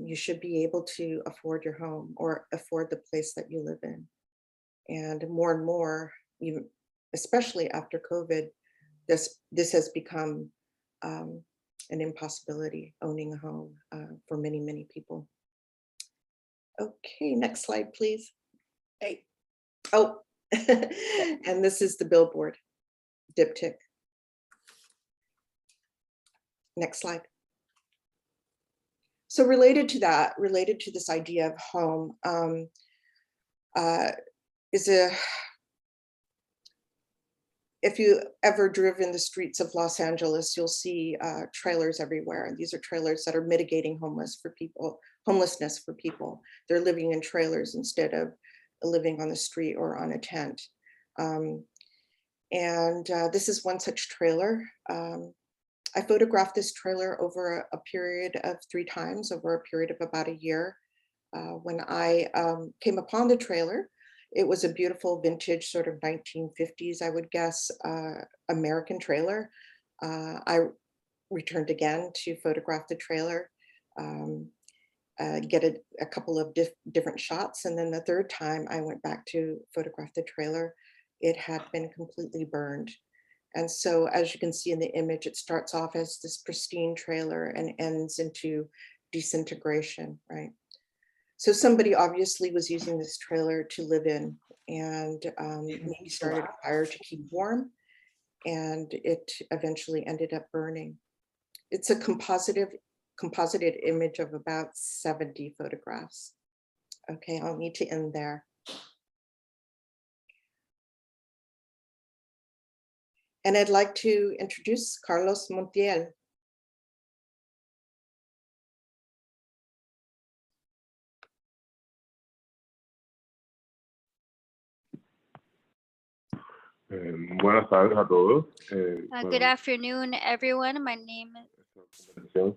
You should be able to afford your home or afford the place that you live in. And more, even especially after COVID, this has become an impossibility, owning a home for many, many people. Okay, next slide, please. Hey. Oh, and this is the billboard, diptych. Next slide. So related to this idea of home, if you ever driven the streets of Los Angeles, you'll see trailers everywhere. And these are trailers that are mitigating homelessness for people. They're living in trailers instead of living on the street or on a tent. This is one such trailer. I photographed this trailer over a period of 3 times, over a period of about a year. When I came upon the trailer, it was a beautiful vintage sort of 1950s, I would guess, American trailer. I returned again to photograph the trailer, get a couple of different shots. And then the 3rd time I went back to photograph the trailer, it had been completely burned. And so as you can see in the image, it starts off as this pristine trailer and ends into disintegration, right? So somebody obviously was using this trailer to live in, and maybe started a fire to keep warm, and it eventually ended up burning. It's a composited image of about 70 photographs. Okay, I'll need to end there. And I'd like to introduce Carlos Montiel. Buenas tardes a todos. Good afternoon, everyone. My name is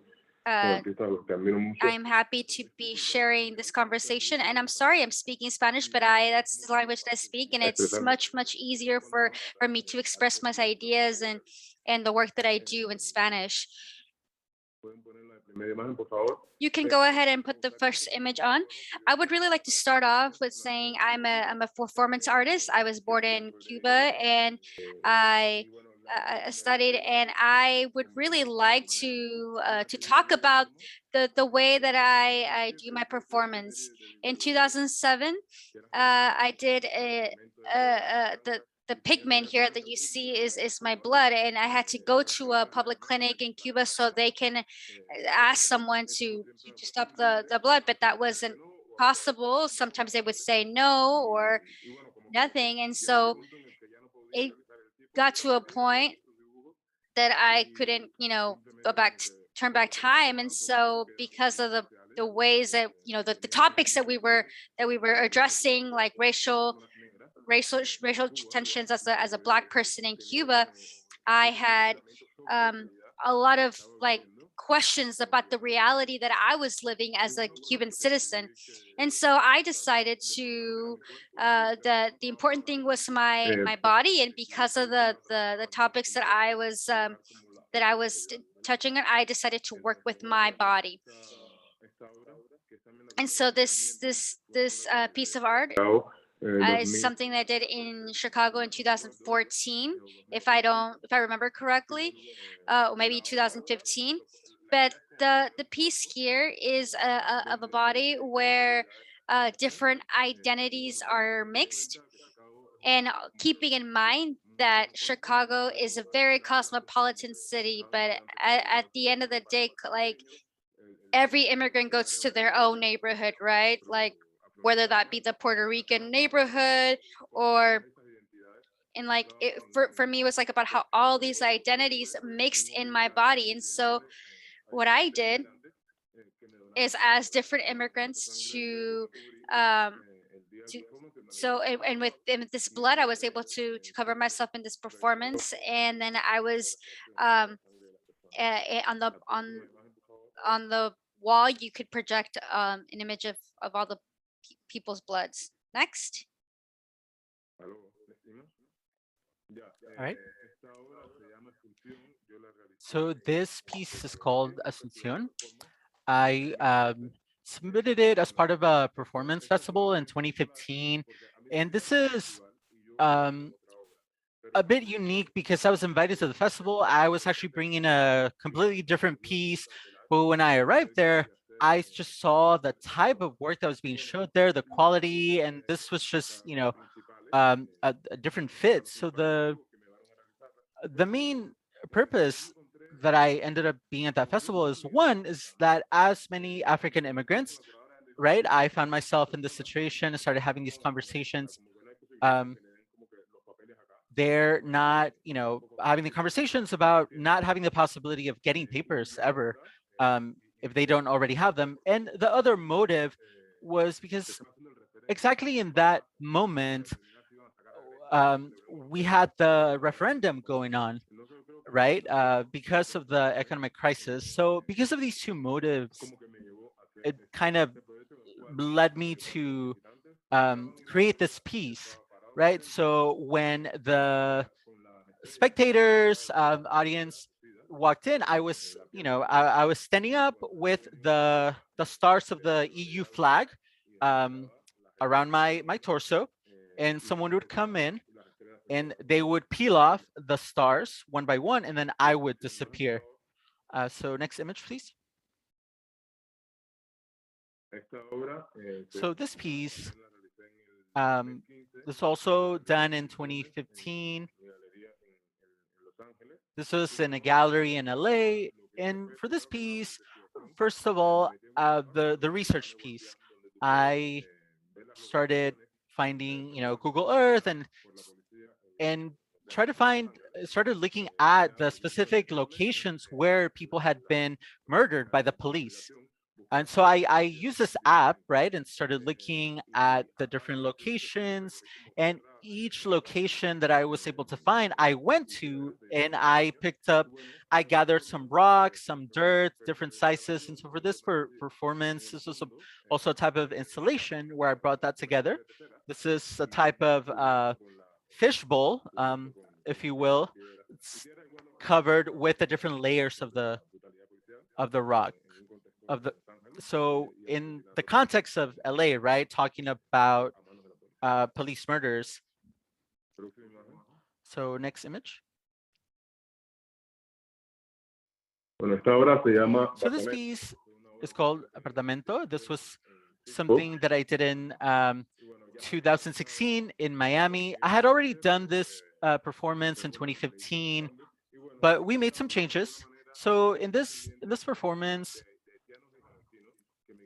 I'm happy to be sharing this conversation, and I'm sorry I'm speaking Spanish, but that's the language that I speak, and it's much easier for me to express my ideas and the work that I do in Spanish. You can go ahead and put the first image on. I would really like to start off with saying I'm a performance artist. I was born in Cuba, and I studied, and I would really like to talk about the way that I do my performance. In 2007, I did the pigment here that you see is my blood, and I had to go to a public clinic in Cuba so they can ask someone to stop the blood, but that wasn't possible. Sometimes they would say no or nothing, and so it got to a point that I couldn't, turn back time. And so because of the ways that, the topics that we were addressing, like racial racial tensions as a Black person in Cuba, I had a lot of like questions about the reality that I was living as a Cuban citizen. And so I decided to the important thing was my body, and because of the topics that I was touching on, I decided to work with my body. And so this piece of art is something that I did in Chicago in 2014, if I remember correctly, or maybe 2015. But the piece here is of a body where different identities are mixed, and keeping in mind that Chicago is a very cosmopolitan city, but at the end of the day, like every immigrant goes to their own neighborhood, right? Like whether that be the Puerto Rican neighborhood or and like for me it was like about how all these identities mixed in my body. And so what I did is as different immigrants and with this blood I was able to cover myself in this performance. And then I was on the wall you could project an image of all the people's bloods. Next. All right. So this piece is called Asunción. I submitted it as part of a performance festival in 2015. And this is a bit unique because I was invited to the festival. I was actually bringing a completely different piece. But when I arrived there, I just saw the type of work that was being showed there, the quality, and this was just, a different fit. So the main purpose that I ended up being at that festival is that as many African immigrants, right, I found myself in this situation and started having these conversations. They're not, having the conversations about not having the possibility of getting papers ever, if they don't already have them. And the other motive was because exactly in that moment, we had the referendum going on, right? Because of the economic crisis. So because of these two motives, it kind of led me to create this piece, right? So when the spectators, audience walked in, I was, I was standing up with the stars of the EU flag around my torso, and someone would come in and they would peel off the stars one by one, and then I would disappear. So next image, please. So this piece was also done in 2015. This was in a gallery in LA. And for this piece, first of all, the research piece, I started finding, Google Earth and started looking at the specific locations where people had been murdered by the police. And so I used this app, right, and started looking at the different locations, and each location that I was able to find, I went to and I gathered some rocks, some dirt, different sizes. And so for this performance, this was also a type of installation where I brought that together. This is a type of fishbowl, if you will. It's covered with the different layers of the rock. So in the context of LA, right, talking about police murders. So next image. So this piece is called Apartamento. This was something that I did in 2016 in Miami. I had already done this performance in 2015, but we made some changes. So in this performance,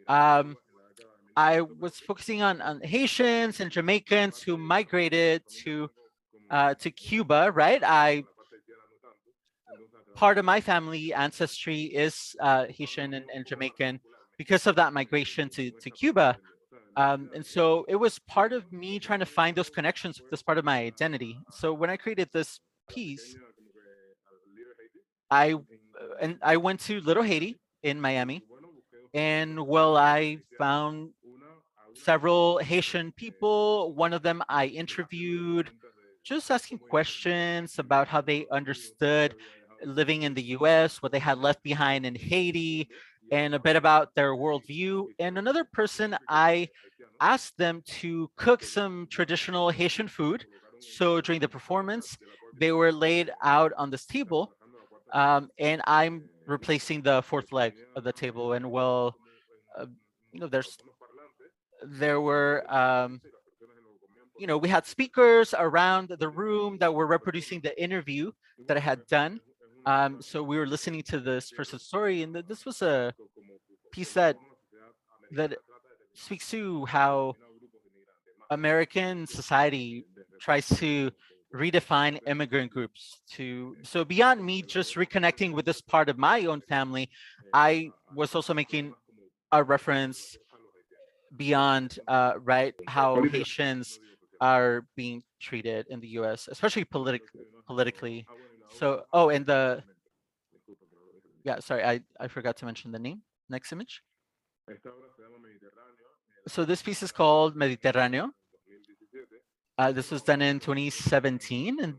I was focusing on Haitians and Jamaicans who migrated to Cuba, right? Part of my family ancestry is Haitian and Jamaican because of that migration to Cuba. And so it was part of me trying to find those connections with this part of my identity. So when I created this piece, I went to Little Haiti in Miami, and well, I found several Haitian people. One of them I interviewed, just asking questions about how they understood living in the US, what they had left behind in Haiti, and a bit about their worldview. And another person, I asked them to cook some traditional Haitian food. So during the performance, they were laid out on this table, and I'm replacing the fourth leg of the table. And well, uh, there were we had speakers around the room that were reproducing the interview that I had done. So we were listening to this person's story, and this was a piece that speaks to how American society tries to redefine immigrant groups. So beyond me just reconnecting with this part of my own family, I was also making a reference beyond how Haitians are being treated in the US, especially politically. So and I forgot to mention the name. Next image. So this piece is called Mediterraneo. This was done in 2017, and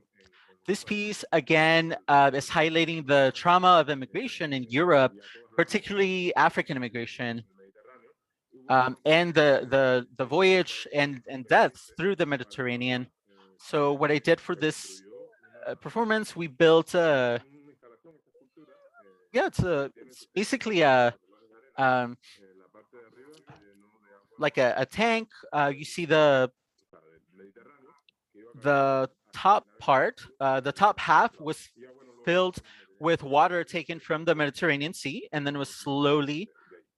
this piece again is highlighting the trauma of immigration in Europe, particularly African immigration, and the voyage and deaths through the Mediterranean. So what I did for this performance, we built it's basically like a tank. You see the top part, the top half was filled with water taken from the Mediterranean Sea, and then was slowly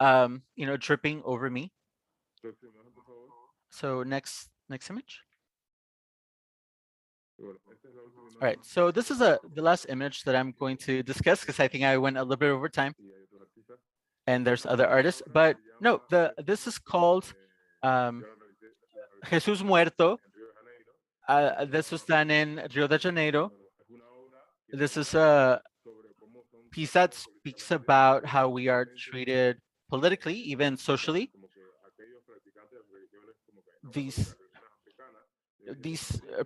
dripping over me. So next image. All right, so this is the last image that I'm going to discuss, because I think I went a little bit over time, and there's other artists, but no, this is called Jesus Muerto. This was done in Rio de Janeiro. This is a piece that speaks about how we are treated politically, even socially. These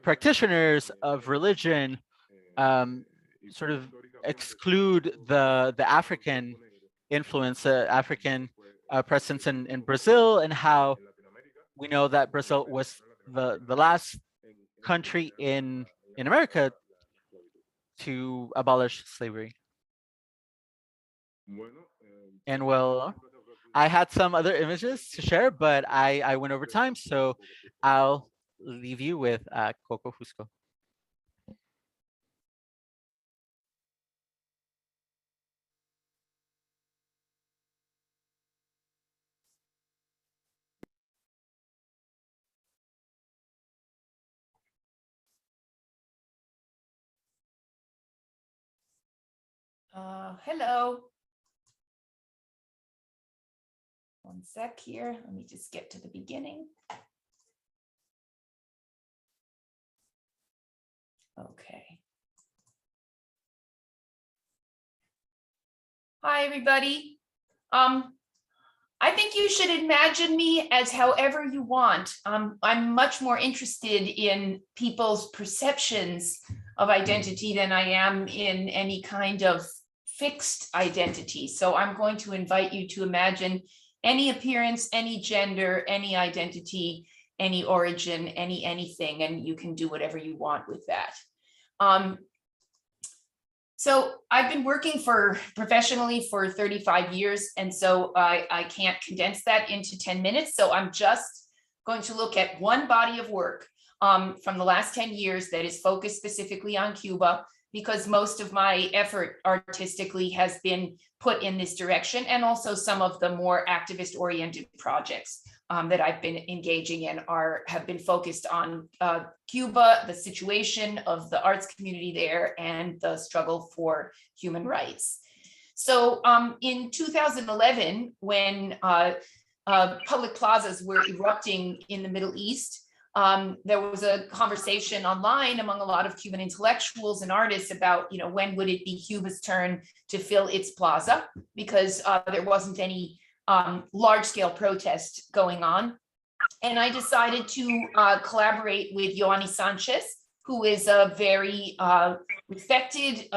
practitioners of religion sort of exclude the African influence, African presence in Brazil, and how we know that Brazil was the last country in America to abolish slavery. And well, I had some other images to share, but I went over time, so I'll leave you with Coco Fusco. Hello. One sec here. Let me just get to the beginning. Okay. Hi, everybody. I think you should imagine me as however you want. I'm much more interested in people's perceptions of identity than I am in any kind of fixed identity. So I'm going to invite you to imagine any appearance, any gender, any identity, any origin, anything, and you can do whatever you want with that. So I've been working professionally for 35 years, and so I can't condense that into 10 minutes. So I'm just going to look at one body of work from the last 10 years that is focused specifically on Cuba, because most of my effort artistically has been put in this direction, and also some of the more activist-oriented projects that I've been engaging in have been focused on Cuba, the situation of the arts community there, and the struggle for human rights. So in 2011, when public plazas were erupting in the Middle East. There was a conversation online among a lot of Cuban intellectuals and artists about, when would it be Cuba's turn to fill its plaza, because there wasn't any large-scale protest going on. And I decided to collaborate with Yoani Sanchez, who is a very respected,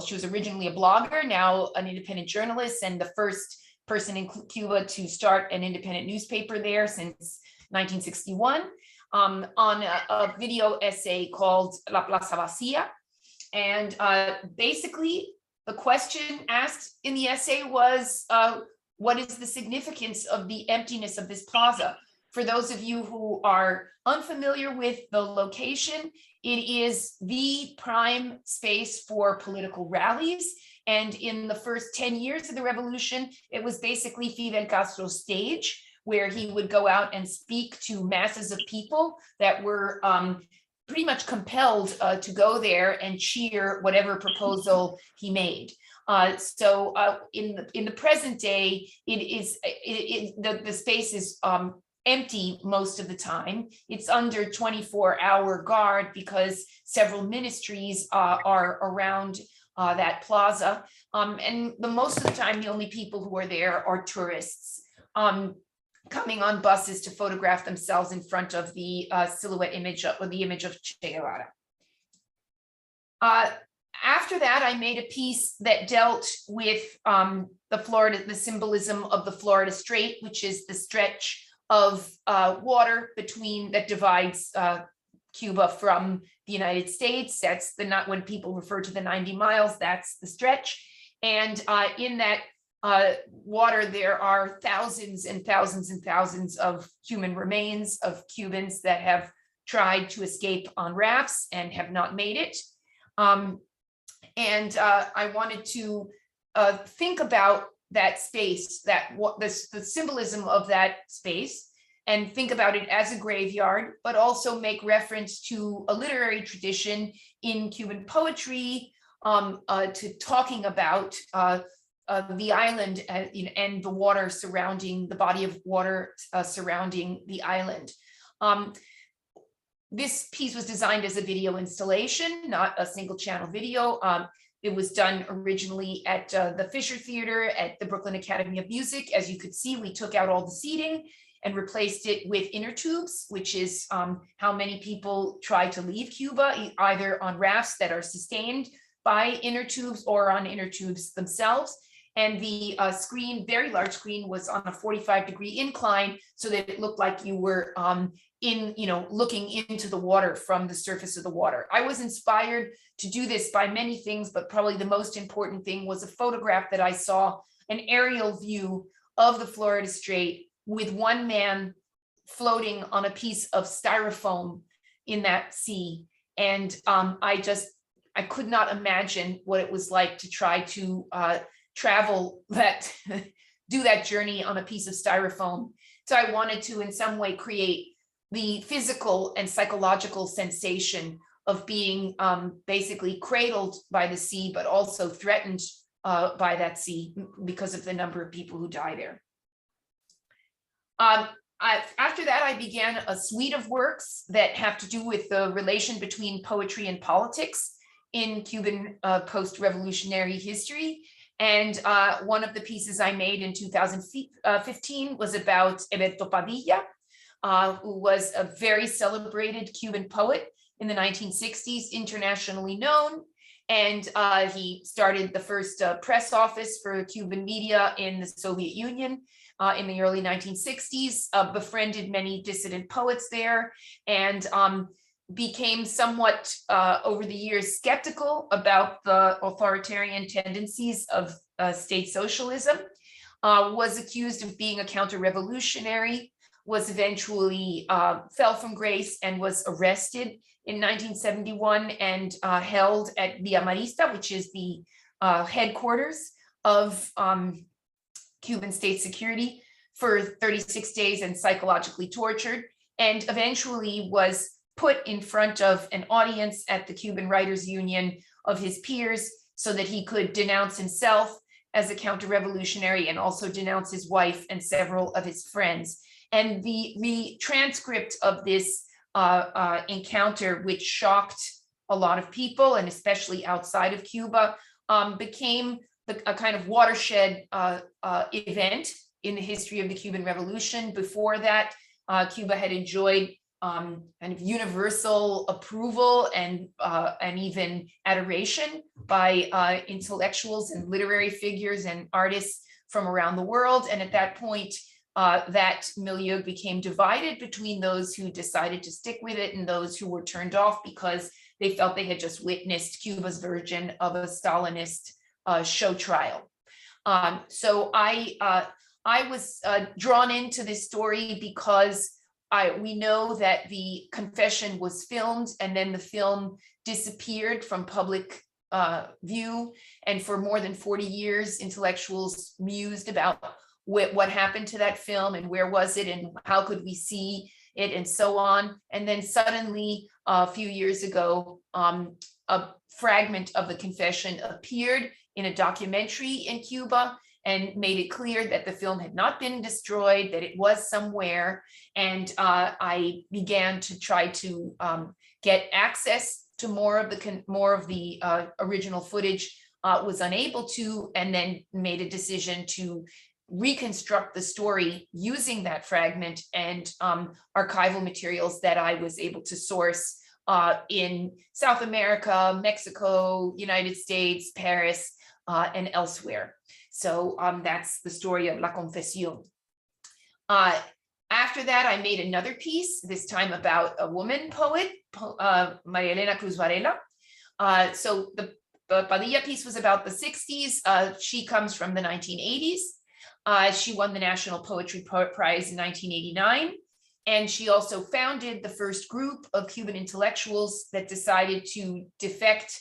she was originally a blogger, now an independent journalist, and the first person in Cuba to start an independent newspaper there since 1961, on a video essay called La Plaza Vacía. And basically, the question asked in the essay was, what is the significance of the emptiness of this plaza? For those of you who are unfamiliar with the location, it is the prime space for political rallies. And in the first 10 years of the revolution, it was basically Fidel Castro's stage, where he would go out and speak to masses of people that were pretty much compelled to go there and cheer whatever proposal he made. So in the present day, the space is empty most of the time. It's under 24-hour guard because several ministries are around that plaza. And most of the time, the only people who are there are tourists coming on buses to photograph themselves in front of the silhouette image or the image of Che Guevara. After that, I made a piece that dealt with the symbolism of the Florida Strait, which is the stretch of water that divides Cuba from the United States. That's when people refer to the 90 miles, that's the stretch. And in that water, there are thousands and thousands and thousands of human remains of Cubans that have tried to escape on rafts and have not made it. And I wanted to think about that space, the symbolism of that space, and think about it as a graveyard, but also make reference to a literary tradition in Cuban poetry, to talking about the island and the water surrounding, the body of water surrounding the island. This piece was designed as a video installation, not a single channel video. It was done originally at the Fisher Theater at the Brooklyn Academy of Music. As you could see, we took out all the seating and replaced it with inner tubes, which is how many people try to leave Cuba, either on rafts that are sustained by inner tubes or on inner tubes themselves. And the screen, very large screen, was on a 45-degree incline so that it looked like you were looking into the water from the surface of the water. I was inspired to do this by many things, but probably the most important thing was a photograph that I saw, an aerial view of the Florida Strait with one man floating on a piece of styrofoam in that sea. And I could not imagine what it was like to try to travel do that journey on a piece of styrofoam. So I wanted to in some way create the physical and psychological sensation of being basically cradled by the sea, but also threatened by that sea because of the number of people who die there. After that, I began a suite of works that have to do with the relation between poetry and politics in Cuban post-revolutionary history. And one of the pieces I made in 2015 was about Everto Padilla, who was a very celebrated Cuban poet in the 1960s, internationally known. And he started the first press office for Cuban media in the Soviet Union in the early 1960s, befriended many dissident poets there, and became somewhat over the years skeptical about the authoritarian tendencies of state socialism, was accused of being a counter-revolutionary, was eventually fell from grace and was arrested in 1971 and held at Villa Marista, which is the headquarters of Cuban state security, for 36 days and psychologically tortured, and eventually was put in front of an audience at the Cuban Writers Union of his peers so that he could denounce himself as a counter-revolutionary and also denounced his wife and several of his friends. And the transcript of this encounter, which shocked a lot of people, and especially outside of Cuba, became a kind of watershed event in the history of the Cuban Revolution. Before that, Cuba had enjoyed kind of universal approval and even adoration by intellectuals and literary figures and artists from around the world. And at that point, that milieu became divided between those who decided to stick with it and those who were turned off because they felt they had just witnessed Cuba's version of a Stalinist show trial. So I was drawn into this story because we know that the confession was filmed and then the film disappeared from public view. And for more than 40 years, intellectuals mused about what happened to that film and where was it and how could we see it and so on. And then suddenly a few years ago, a fragment of the confession appeared in a documentary in Cuba and made it clear that the film had not been destroyed, that it was somewhere. And I began to try to get access to more of the original footage, was unable to, and then made a decision to reconstruct the story using that fragment and archival materials that I was able to source in South America, Mexico, United States, Paris, and elsewhere. So that's the story of La Confesión. After that, I made another piece, this time about a woman poet, María Elena Cruz Varela. So the Padilla piece was about the 60s. She comes from the 1980s. She won the National Poetry Prize in 1989. And she also founded the first group of Cuban intellectuals that decided to defect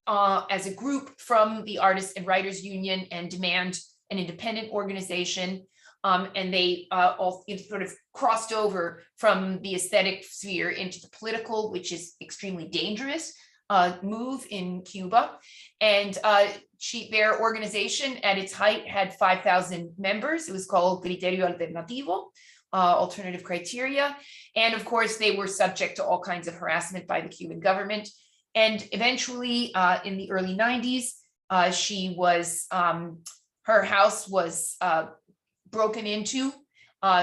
as a group from the Artists and Writers Union and demand an independent organization. And they all sort of crossed over from the aesthetic sphere into the political, which is extremely dangerous move in Cuba. And their organization at its height had 5,000 members. It was called Criterio Alternativo, alternative criteria. And of course, they were subject to all kinds of harassment by the Cuban government. And eventually, in the early 90s, her house was broken into.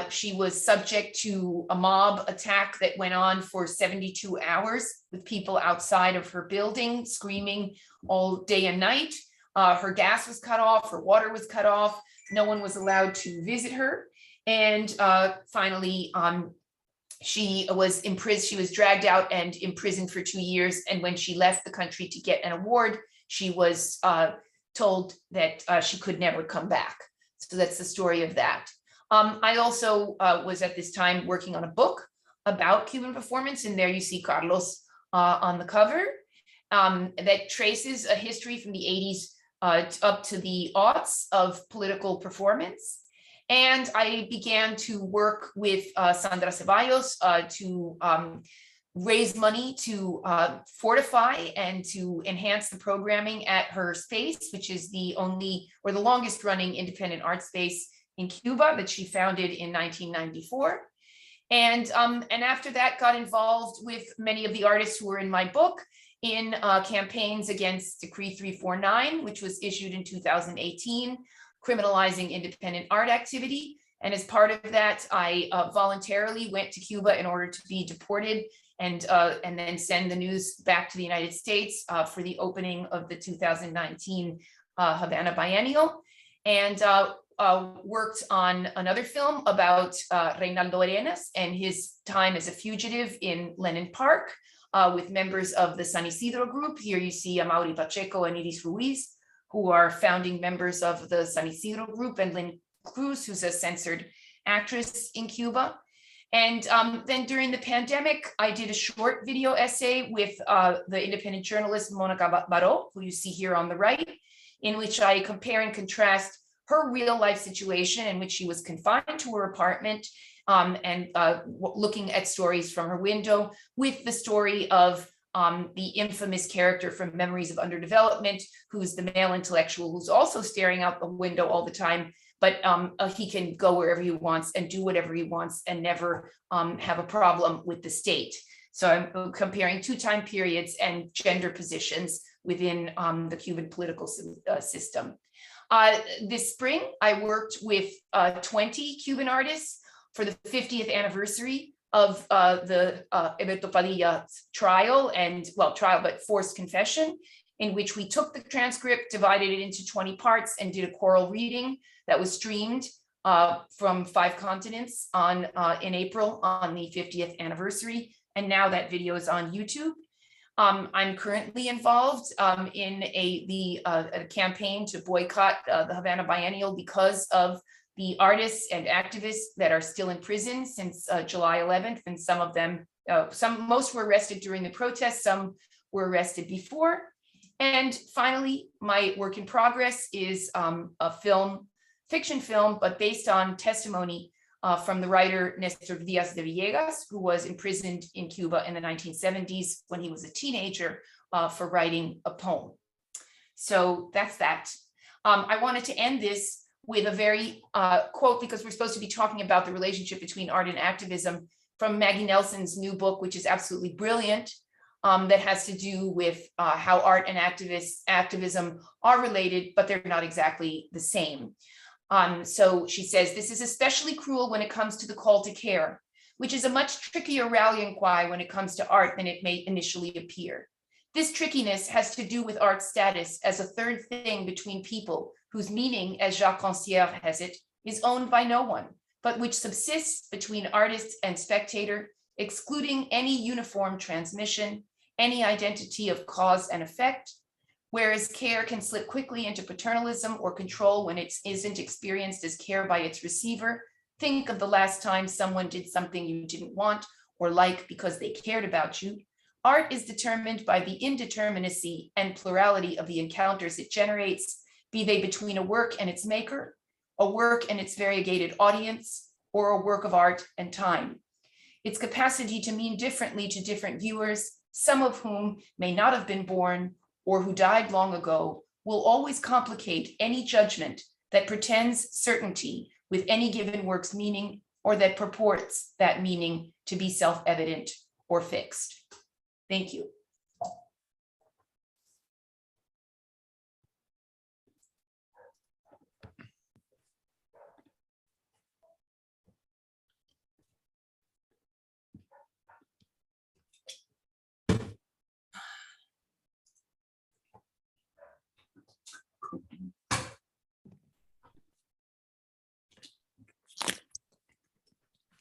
She was subject to a mob attack that went on for 72 hours with people outside of her building screaming all day and night. Her gas was cut off, her water was cut off. No one was allowed to visit her. And finally, she was imprisoned. She was dragged out and imprisoned for 2 years. And when she left the country to get an award, she was told that she could never come back. So that's the story of that. I also was at this time working on a book about Cuban performance. And there you see Carlos on the cover that traces a history from the 80s up to the aughts of political performance. And I began to work with Sandra Ceballos to raise money to fortify and to enhance the programming at her space, which is the longest running independent art space in Cuba that she founded in 1994. And after that, got involved with many of the artists who were in my book in campaigns against Decree 349, which was issued in 2018, criminalizing independent art activity. And as part of that, I voluntarily went to Cuba in order to be deported and then send the news back to the United States for the opening of the 2019 Havana Biennial. And worked on another film about Reinaldo Arenas and his time as a fugitive in Lenin Park with members of the San Isidro group. Here you see Amaury Pacheco and Iris Ruiz, who are founding members of the San Isidro group, and Lynn Cruz, who's a censored actress in Cuba. And then during the pandemic, I did a short video essay with the independent journalist Monica Baró, who you see here on the right, in which I compare and contrast her real life situation in which she was confined to her apartment and looking at stories from her window with the story of the infamous character from Memories of Underdevelopment, who's the male intellectual who's also staring out the window all the time, but he can go wherever he wants and do whatever he wants and never have a problem with the state. So I'm comparing two time periods and gender positions within the Cuban political system. This spring, I worked with 20 Cuban artists for the 50th anniversary of the Everto Padilla trial but forced confession, in which we took the transcript, divided it into 20 parts, and did a choral reading that was streamed from 5 continents in April on the 50th anniversary. And now that video is on YouTube. I'm currently involved in a campaign to boycott the Havana Biennial because of the artists and activists that are still in prison since July 11th. And some of them, most were arrested during the protests, some were arrested before. And finally, my work in progress is a fiction film, but based on testimony from the writer Néstor Díaz de Villegas, who was imprisoned in Cuba in the 1970s when he was a teenager for writing a poem. So that's that. I wanted to end this with a very quote, because we're supposed to be talking about the relationship between art and activism, from Maggie Nelson's new book, which is absolutely brilliant, that has to do with how art and activism are related, but they're not exactly the same. So she says, this is especially cruel when it comes to the call to care, which is a much trickier rallying cry when it comes to art than it may initially appear. This trickiness has to do with art's status as a third thing between people whose meaning, as Jacques Rancière has it, is owned by no one, but which subsists between artist and spectator, excluding any uniform transmission, any identity of cause and effect, whereas care can slip quickly into paternalism or control when it isn't experienced as care by its receiver. Think of the last time someone did something you didn't want or like because they cared about you. Art is determined by the indeterminacy and plurality of the encounters it generates, be they between a work and its maker, a work and its variegated audience, or a work of art and time. Its capacity to mean differently to different viewers, some of whom may not have been born or who died long ago, will always complicate any judgment that pretends certainty with any given work's meaning, or that purports that meaning to be self-evident or fixed. Thank you.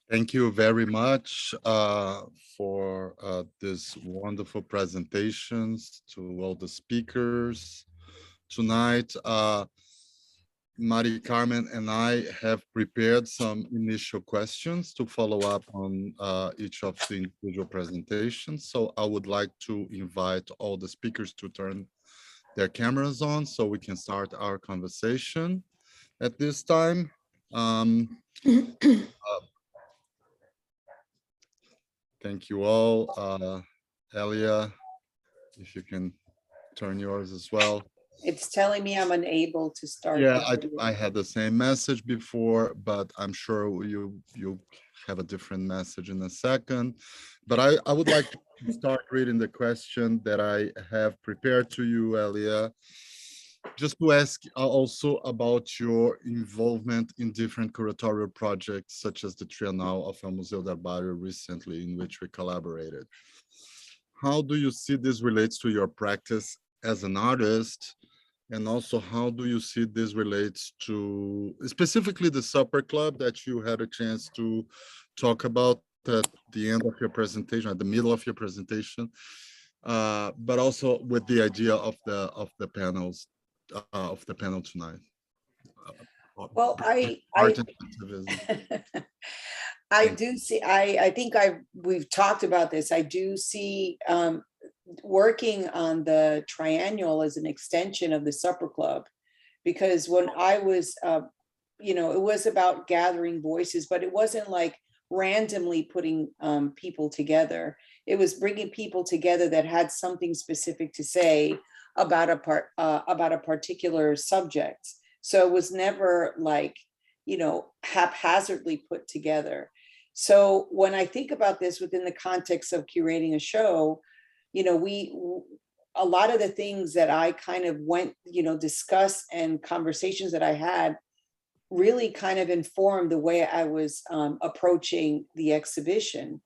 Thank you very much for these wonderful presentations to all the speakers tonight. Mari, Carmen, and I have prepared some initial questions to follow up on each of the individual presentations. So I would like to invite all the speakers to turn their cameras on so we can start our conversation at this time. Thank you all. Elia, if you can turn yours as well. It's telling me I'm unable to start. Yeah, I had the same message before, but I'm sure you have a different message in a second. But I would like to start reading the question that I have prepared to you, Elia, just to ask also about your involvement in different curatorial projects, such as the Trienal of El Museo del Barrio recently, in which we collaborated. How do you see this relates to your practice as an artist? And also, how do you see this relates to specifically the supper club that you had a chance to talk about at the end of your presentation, at the middle of your presentation, but also with the idea of the panels, of the panel tonight? Well, I do see, I think we've talked about this. I do see working on the triennial as an extension of the supper club, because when I was, it was about gathering voices, but it wasn't like randomly putting people together. It was bringing people together that had something specific to say about a particular subject. So it was never like, you know, haphazardly put together. So when I think about this within the context of curating a show, you know, a lot of the things that I kind of went, you know, discuss and conversations that I had really kind of informed the way I was approaching the exhibition.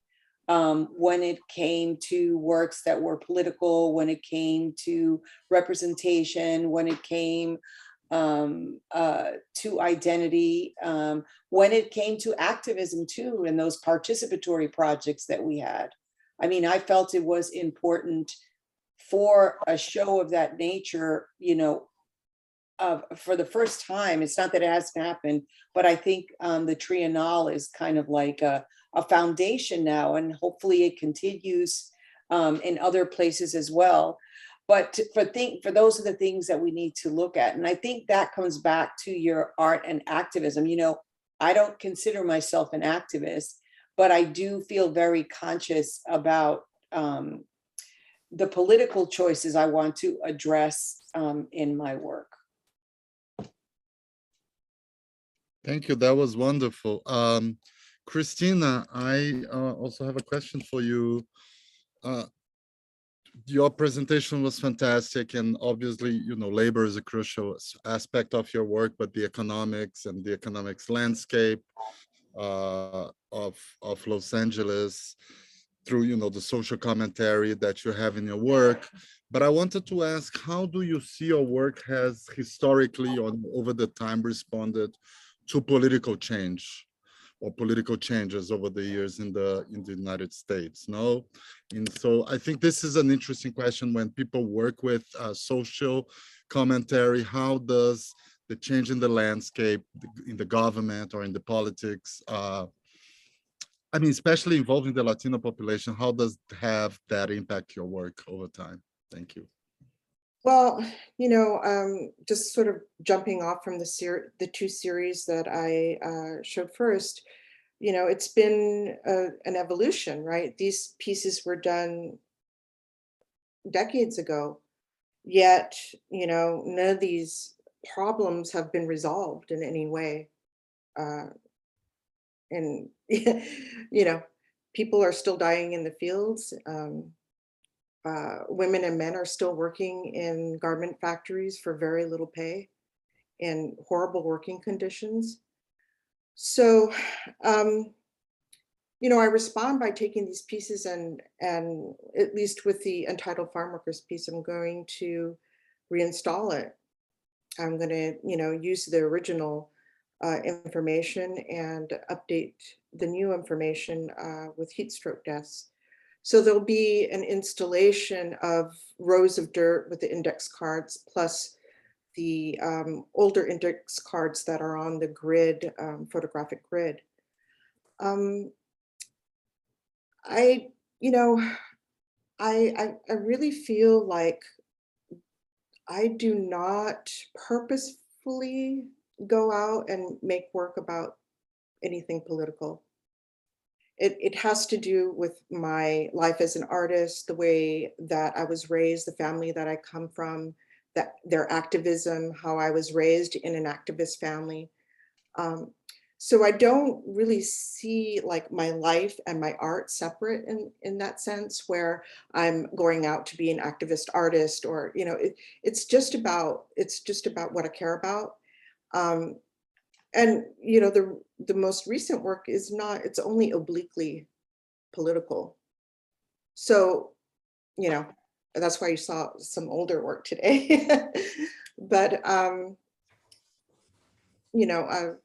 When it came to works that were political, when it came to representation, when it came to identity, when it came to activism too, and those participatory projects that we had. I mean, I felt it was important for a show of that nature, you know, for the first time. It's not that it hasn't happened, but I think the Triennale is kind of like a foundation now, and hopefully it continues in other places as well. But for those are the things that we need to look at. And I think that comes back to your art and activism. You know, I don't consider myself an activist, but I do feel very conscious about the political choices I want to address in my work. Thank you. That was wonderful. Cristina, I also have a question for you. Your presentation was fantastic, and obviously, you know, labor is a crucial aspect of your work, but the economics and the economics landscape of Los Angeles through, you know, the social commentary that you have in your work. But I wanted to ask, how do you see your work has historically or over the time responded to political change or political changes over the years in the United States? No, and so I think this is an interesting question when people work with social commentary. How does the change in the landscape in the government or in the politics, I mean, especially involving the Latino population, how does have that impact your work over time? Thank you. Well, you know, just sort of jumping off from the two series that I showed first, you know, it's been an evolution, right? These pieces were done decades ago, yet, you know, none of these problems have been resolved in any way. And, you know, people are still dying in the fields. Women and men are still working in garment factories for very little pay and horrible working conditions. So, you know, I respond by taking these pieces and at least with the Untitled Farmworkers piece, I'm going to reinstall it. I'm going to, you know, use the original information and update the new information with heat stroke deaths. So there'll be an installation of rows of dirt with the index cards, plus the older index cards that are on the grid, photographic grid. You know, I really feel like I do not purposefully go out and make work about anything political. It has to do with my life as an artist, the way that I was raised, the family that I come from, that their activism, how I was raised in an activist family. So I don't really see like my life and my art separate in that sense, where I'm going out to be an activist artist, or, you know, it's just about what I care about. And, you know, the most recent work is not, it's only obliquely political. So, you know, that's why you saw some older work today. But, you know,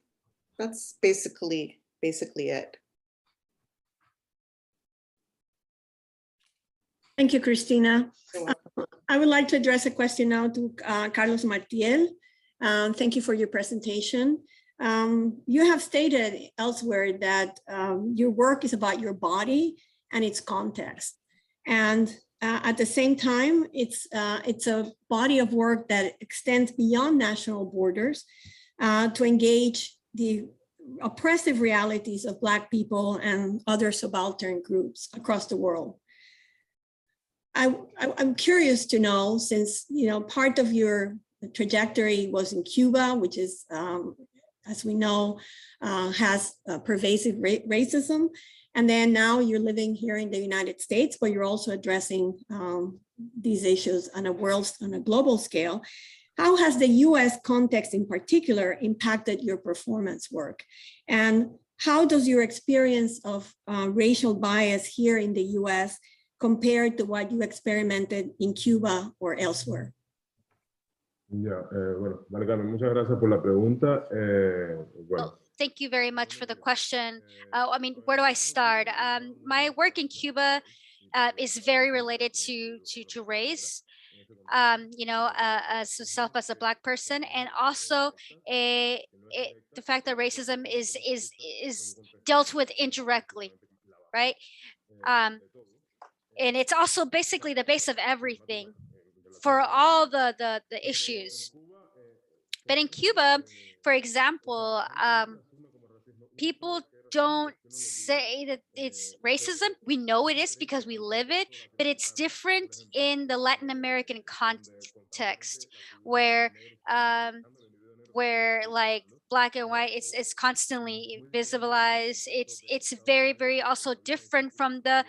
that's basically it. Thank you, Cristina. I would like to address a question now to Carlos Martiel. Thank you for your presentation. You have stated elsewhere that your work is about your body and its context. And at the same time, it's a body of work that extends beyond national borders to engage the oppressive realities of Black people and other subaltern groups across the world. I'm curious to know, since, you know, part of your trajectory was in Cuba, which is, as we know, has pervasive racism. And then now you're living here in the United States, but you're also addressing these issues on a global scale. How has the US context in particular impacted your performance work? And how does your experience of racial bias here in the US compared to what you experimented in Cuba or elsewhere? Ya, bueno, Carmen, muchas gracias por la pregunta. Bueno. Thank you very much for the question. I mean, where do I start? My work in Cuba is very related to race. You know, as self as a Black person, and also the fact that racism is dealt with indirectly, right? And it's also basically the base of everything for all the issues. But in Cuba, for example, people don't say that it's racism. We know it is because we live it, but it's different in the Latin American context where like Black and white it's constantly visibilized. It's very, very also different from the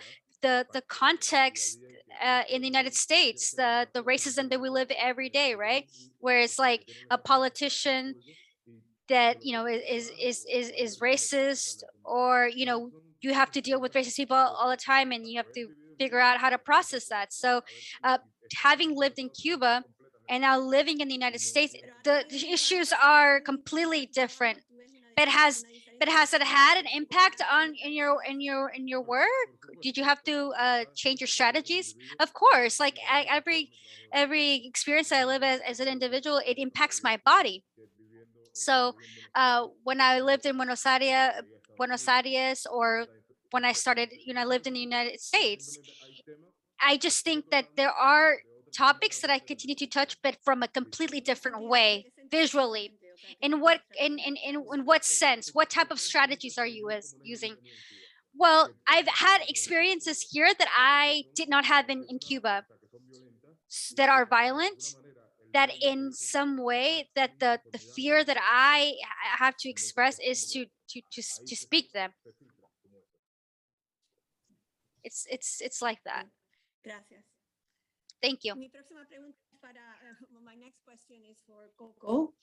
context in the United States, the racism that we live every day, right? Where it's like a politician that, you know, is racist, or, you know, you have to deal with racist people all the time and you have to figure out how to process that. So having lived in Cuba and now living in the United States, the issues are completely different. But has it had an impact on in your work? Did you have to change your strategies? Of course, like every experience I live as an individual, it impacts my body. So when I lived in Buenos Aires, or when I started, you know, I lived in the United States, I just think that there are topics that I continue to touch, but from a completely different way, visually. In what sense? What type of strategies are you using? Well, I've had experiences here that I did not have in Cuba, that are violent, that in some way that the fear that I have to express is to speak them. It's like that. Gracias. Thank you. My next question is for Coco.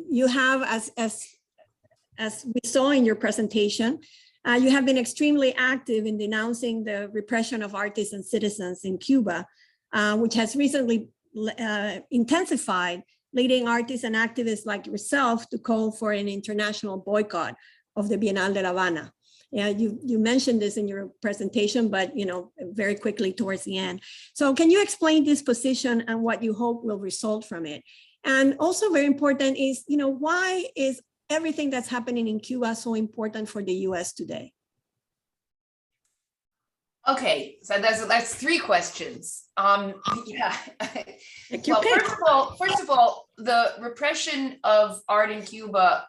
You have, as we saw in your presentation, you have been extremely active in denouncing the repression of artists and citizens in Cuba, which has recently intensified, leading artists and activists like yourself to call for an international boycott of the Bienal de La Habana. Yeah, you mentioned this in your presentation, but, you know, very quickly towards the end. So can you explain this position and what you hope will result from it? And also very important is, you know, why is everything that's happening in Cuba so important for the US today? Okay, so that's three questions. Yeah. Well, first of all, the repression of art in Cuba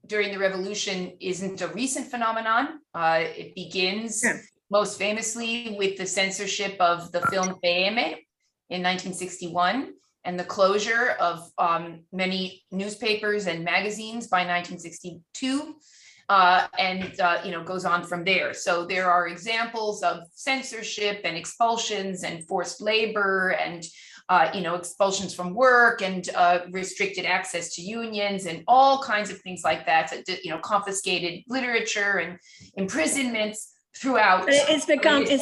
during the revolution isn't a recent phenomenon. It begins most famously with the censorship of the film PM in 1961 and the closure of many newspapers and magazines by 1962. You know, goes on from there. So there are examples of censorship and expulsions and forced labor and you know, expulsions from work and restricted access to unions and all kinds of things like that. You know, confiscated literature and imprisonments throughout. But it's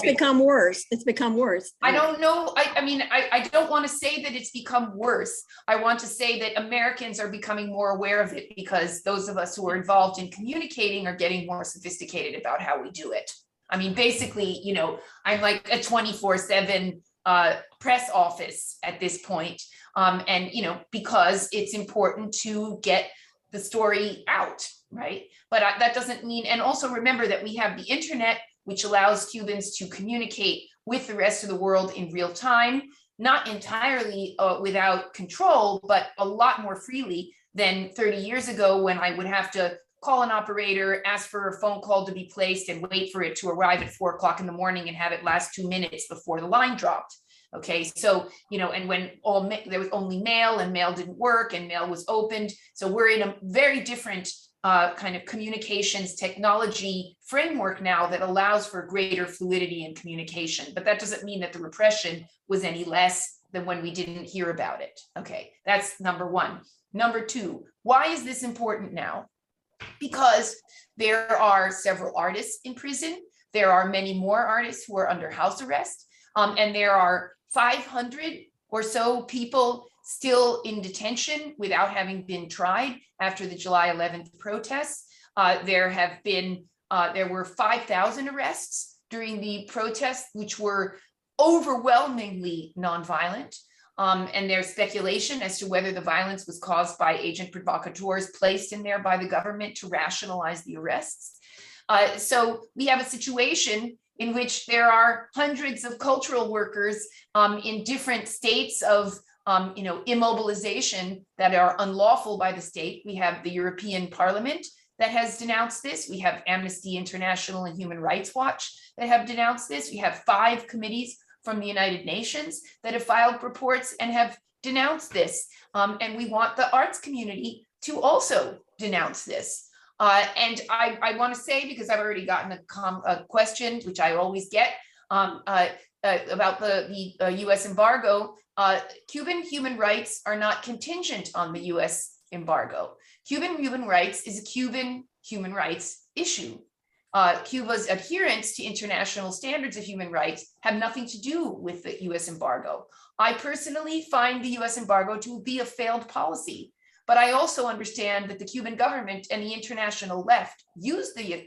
become worse. It's become worse. I don't know. I mean, I don't want to say that it's become worse. I want to say that Americans are becoming more aware of it because those of us who are involved in communicating are getting more sophisticated about how we do it. I mean, basically, you know, I'm like a 24/7 press office at this point. And, you know, because it's important to get the story out, right? But that doesn't mean, and also remember that we have the internet, which allows Cubans to communicate with the rest of the world in real time, not entirely without control, but a lot more freely than 30 years ago when I would have to call an operator, ask for a phone call to be placed and wait for it to arrive at 4 o'clock in the morning and have it last 2 minutes before the line dropped. Okay, so, you know, and when there was only mail and mail didn't work and mail was opened. So we're in a very different kind of communications technology framework now that allows for greater fluidity in communication. But that doesn't mean that the repression was any less than when we didn't hear about it. Okay, that's number one. Number two, why is this important now? Because there are several artists in prison. There are many more artists who are under house arrest. And there are 500 or so people still in detention without having been tried after the July 11th protests. There were 5,000 arrests during the protests, which were overwhelmingly nonviolent. And there's speculation as to whether the violence was caused by agent provocateurs placed in there by the government to rationalize the arrests. So we have a situation in which there are hundreds of cultural workers in different states of immobilization that are unlawful by the state. We have the European Parliament that has denounced this. We have Amnesty International and Human Rights Watch that have denounced this. We have 5 committees from the United Nations that have filed reports and have denounced this. And we want the arts community to also denounce this. And I want to say, because I've already gotten a question, which I always get, about the US embargo, Cuban human rights are not contingent on the US embargo. Cuban human rights is a Cuban human rights issue. Cuba's adherence to international standards of human rights have nothing to do with the US embargo. I personally find the US embargo to be a failed policy. But I also understand that the Cuban government and the international left use the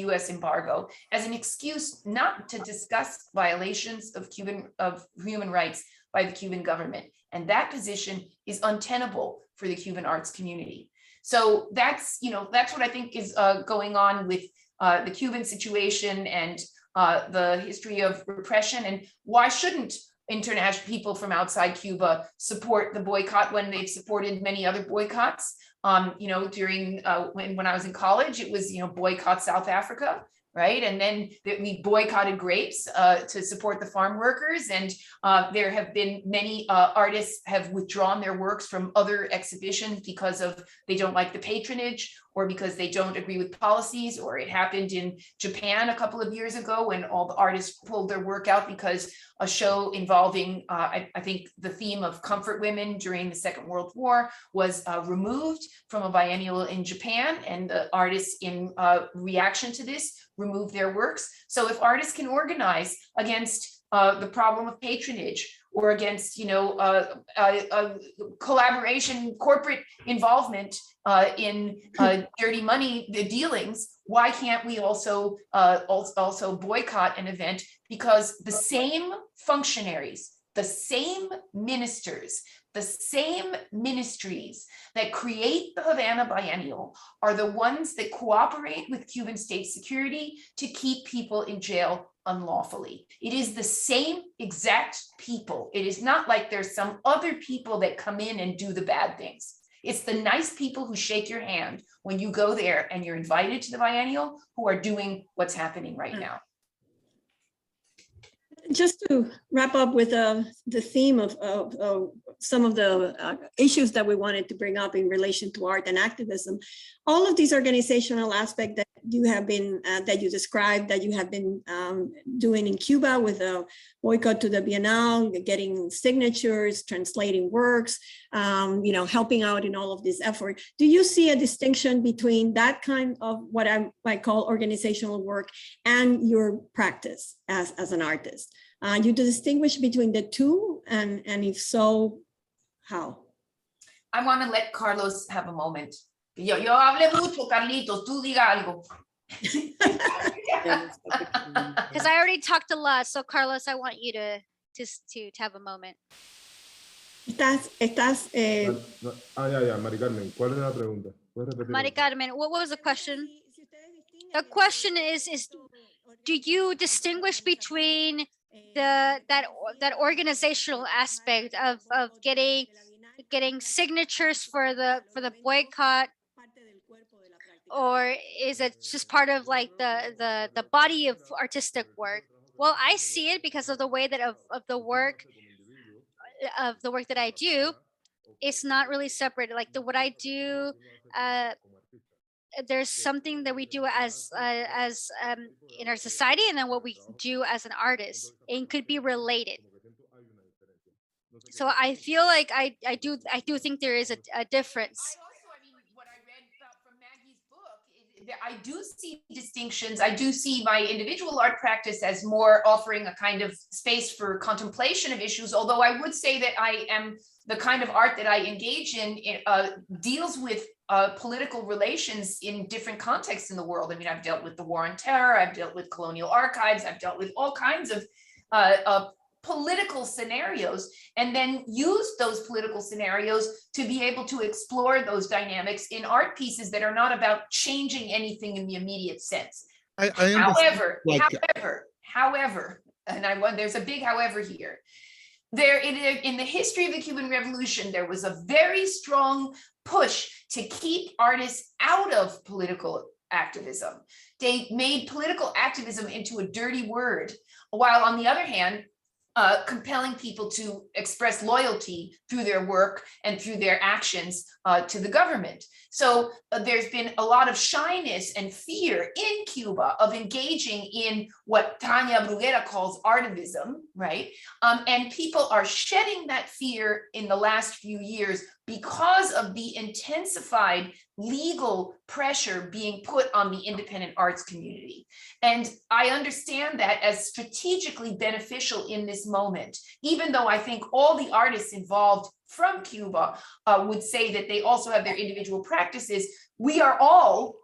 US embargo as an excuse not to discuss violations of human rights by the Cuban government. And that position is untenable for the Cuban arts community. So that's what I think is going on with the Cuban situation and the history of repression, and why shouldn't international people from outside Cuba support the boycott when they've supported many other boycotts. During when I was in college, it was boycott South Africa, right? And then we boycotted grapes to support the farm workers. And there have been many artists have withdrawn their works from other exhibitions because they don't like the patronage, or because they don't agree with policies. Or it happened in Japan a couple of years ago when all the artists pulled their work out because a show involving, I think, the theme of comfort women during the Second World War was removed from a biennial in Japan, and the artists in reaction to this removed their works. So if artists can organize against the problem of patronage, or against collaboration, corporate involvement in dirty money dealings, why can't we also boycott an event? Because the same functionaries, the same ministers, the same ministries that create the Havana Biennial are the ones that cooperate with Cuban state security to keep people in jail unlawfully. It is the same exact people. It is not like there's some other people that come in and do the bad things. It's the nice people who shake your hand when you go there and you're invited to the biennial who are doing what's happening right now. Just to wrap up with the theme of some of the issues that we wanted to bring up in relation to art and activism, all of these organizational aspects that you have been, that you described, that you have been doing in Cuba with a boycott to the Biennale, getting signatures, translating works, helping out in all of this effort. Do you see a distinction between that kind of what I might call organizational work and your practice as an artist? You distinguish between the two, and if so, how? I want to let Carlos have a moment. Yo hablé mucho, Carlitos, tú diga algo. Because I already talked a lot, so Carlos, I want you to have a moment. Mari Carmen, ¿cuál es la pregunta? Mari Carmen, what was the question? The question is do you distinguish between that organizational aspect of getting signatures for the boycott, or is it just part of like the body of artistic work? Well, I see it because of the way that of the work that I do. It's not really separate. Like what I do, there's something that we do as in our society, and then what we do as an artist, and could be related. So I feel like I do think there is a difference. I mean, what I read from Maggie's book, I do see distinctions. I do see my individual art practice as more offering a kind of space for contemplation of issues, although I would say that I am the kind of art that I engage in deals with political relations in different contexts in the world. I mean, I've dealt with the war on terror, I've dealt with colonial archives, I've dealt with all kinds of political scenarios, and then use those political scenarios to be able to explore those dynamics in art pieces that are not about changing anything in the immediate sense. However, and there's a big however here. In the history of the Cuban Revolution, there was a very strong push to keep artists out of political activism. They made political activism into a dirty word, while on the other hand, compelling people to express loyalty through their work and through their actions to the government. So there's been a lot of shyness and fear in Cuba of engaging in what Tania Bruguera calls artivism, right? And people are shedding that fear in the last few years because of the intensified legal pressure being put on the independent arts community. And I understand that as strategically beneficial in this moment, even though I think all the artists involved from Cuba would say that they also have their individual practices. We are all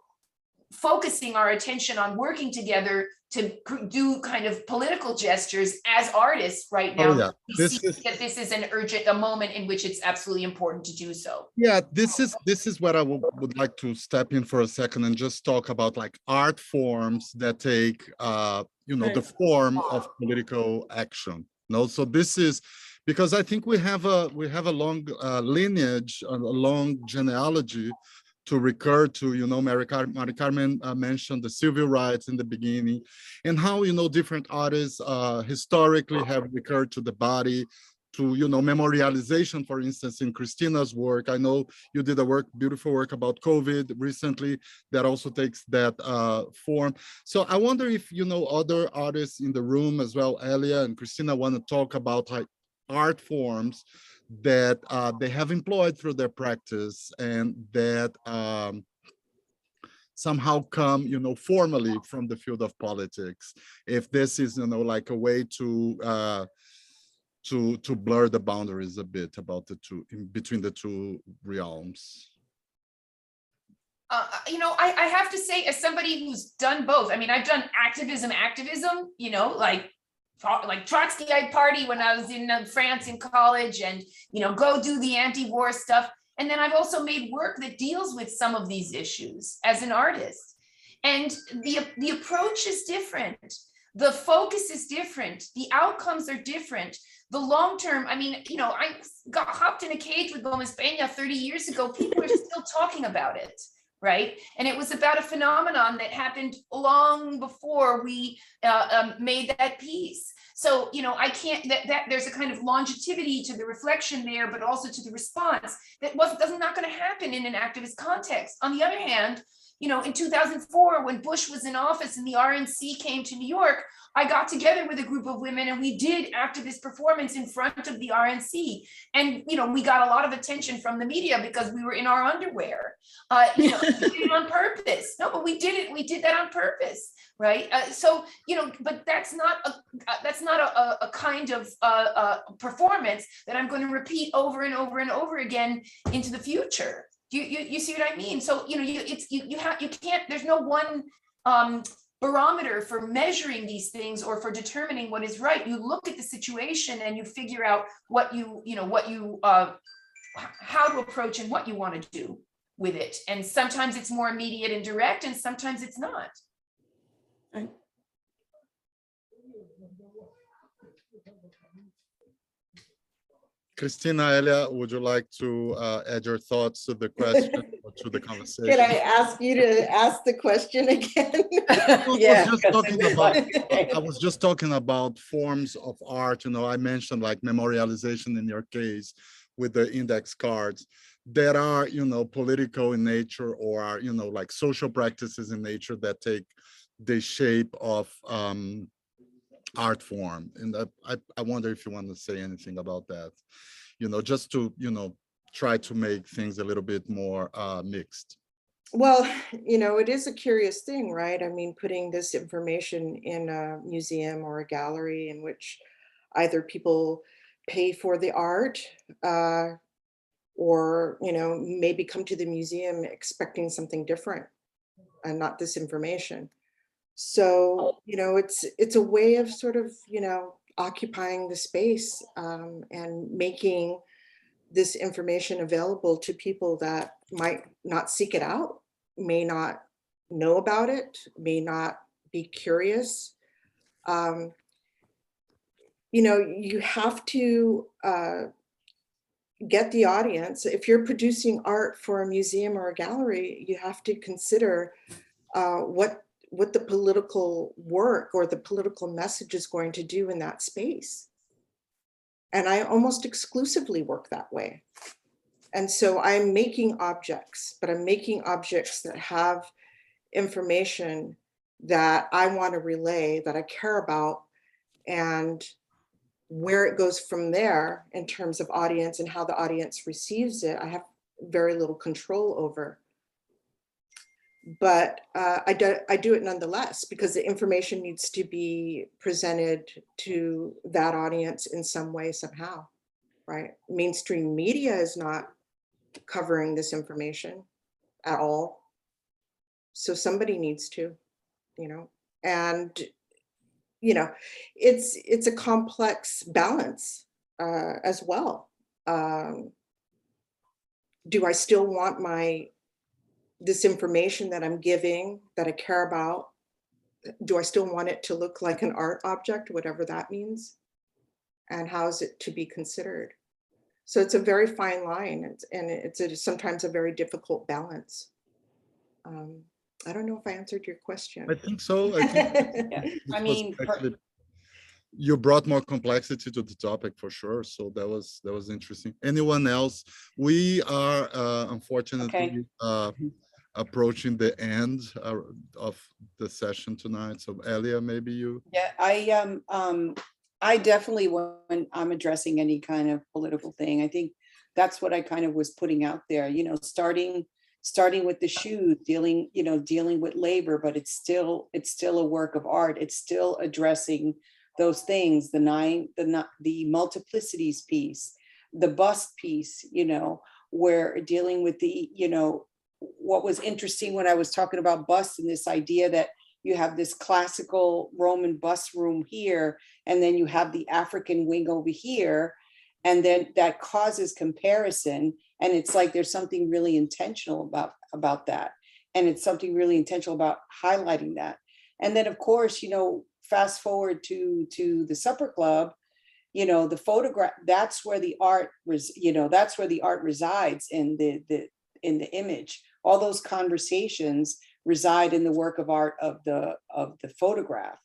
focusing our attention on working together to do kind of political gestures as artists right now. Oh, yeah. This is a moment in which it's absolutely important to do so. Yeah, this is what I would like to step in for a second and just talk about, like, art forms that take the form of political action. So this is because I think we have a long lineage, a long genealogy to recur to. Mari Carmen mentioned the civil rights in the beginning, and how different artists historically have recurred to the body, to memorialization. For instance, in Cristina's work, I know you did a beautiful work about COVID recently that also takes that form. So I wonder if other artists in the room as well, Elia and Cristina, want to talk about art forms that they have employed through their practice and that somehow come, formally from the field of politics. If this is, like a way to blur the boundaries a bit about between the two realms. I have to say, as somebody who's done both, I mean, I've done activism, like Trotsky, I'd party when I was in France in college and, go do the anti-war stuff. And then I've also made work that deals with some of these issues as an artist. And the approach is different. The focus is different. The outcomes are different. The long-term, I mean, I got hopped in a cage with Gomez Peña 30 years ago. People are still talking about it, right? And it was about a phenomenon that happened long before we made that piece. So, I can't, that there's a kind of longevity to the reflection there, but also to the response that not going to happen in an activist context. On the other hand, in 2004, when Bush was in office and the RNC came to New York, I got together with a group of women and we did activist performance in front of the RNC. And, we got a lot of attention from the media because we were in our underwear. We did it on purpose. No, but we did it. We did that on purpose, right? But that's not a kind of performance that I'm going to repeat over and over and over again into the future. You see what I mean? So, there's no one barometer for measuring these things or for determining what is right. You look at the situation and you figure out how to approach and what you want to do with it. And sometimes it's more immediate and direct, and sometimes it's not. Cristina, Elia, would you like to add your thoughts to the question or to the conversation. Can I ask you to ask the question again? Yeah. I was just talking about forms of art. You know, I mentioned like memorialization in your case with the index cards that are, you know, political in nature or are, you know, like social practices in nature that take the shape of art form. And I wonder if you want to say anything about that, you know, just to, you know, try to make things a little bit more mixed. Well, you know, it is a curious thing, right? I mean, putting this information in a museum or a gallery in which either people pay for the art or, you know, maybe come to the museum expecting something different and not this information. So, you know, it's a way of sort of, you know, occupying the space and making this information available to people that might not seek it out, may not know about it, may not be curious. You know, you have to get the audience. If you're producing art for a museum or a gallery, you have to consider what the political work or the political message is going to do in that space. And I almost exclusively work that way. And so I'm making objects, but I'm making objects that have information that I want to relay, that I care about, and where it goes from there in terms of audience and how the audience receives it, I have very little control over. But I do it nonetheless because the information needs to be presented to that audience in some way, somehow, right? Mainstream media is not covering this information at all. So somebody needs to, you know, and, you know, it's a complex balance as well. Do I still want this information that I'm giving, that I care about, do I still want it to look like an art object, whatever that means? And how is it to be considered? So it's a very fine line, and it's sometimes a very difficult balance. I don't know if I answered your question. I think so. I think Yeah. I mean, actually, you brought more complexity to the topic for sure. So that was interesting. Anyone else? We are unfortunately approaching the end of the session tonight. So Elia, maybe you. Yeah, I definitely, when I'm addressing any kind of political thing, I think that's what I kind of was putting out there, you know, starting with the shoes, dealing with labor, but it's still a work of art. It's still addressing those things, the multiplicities piece, the bust piece, you know, where dealing with the, you know, what was interesting when I was talking about busts and this idea that you have this classical Roman bust room here, and then you have the African wing over here, and then that causes comparison. And it's like there's something really intentional about that. And it's something really intentional about highlighting that. And then, of course, you know, fast forward to the supper club, you know, the photograph, that's where the art resides in the image. All those conversations reside in the work of art of the photograph.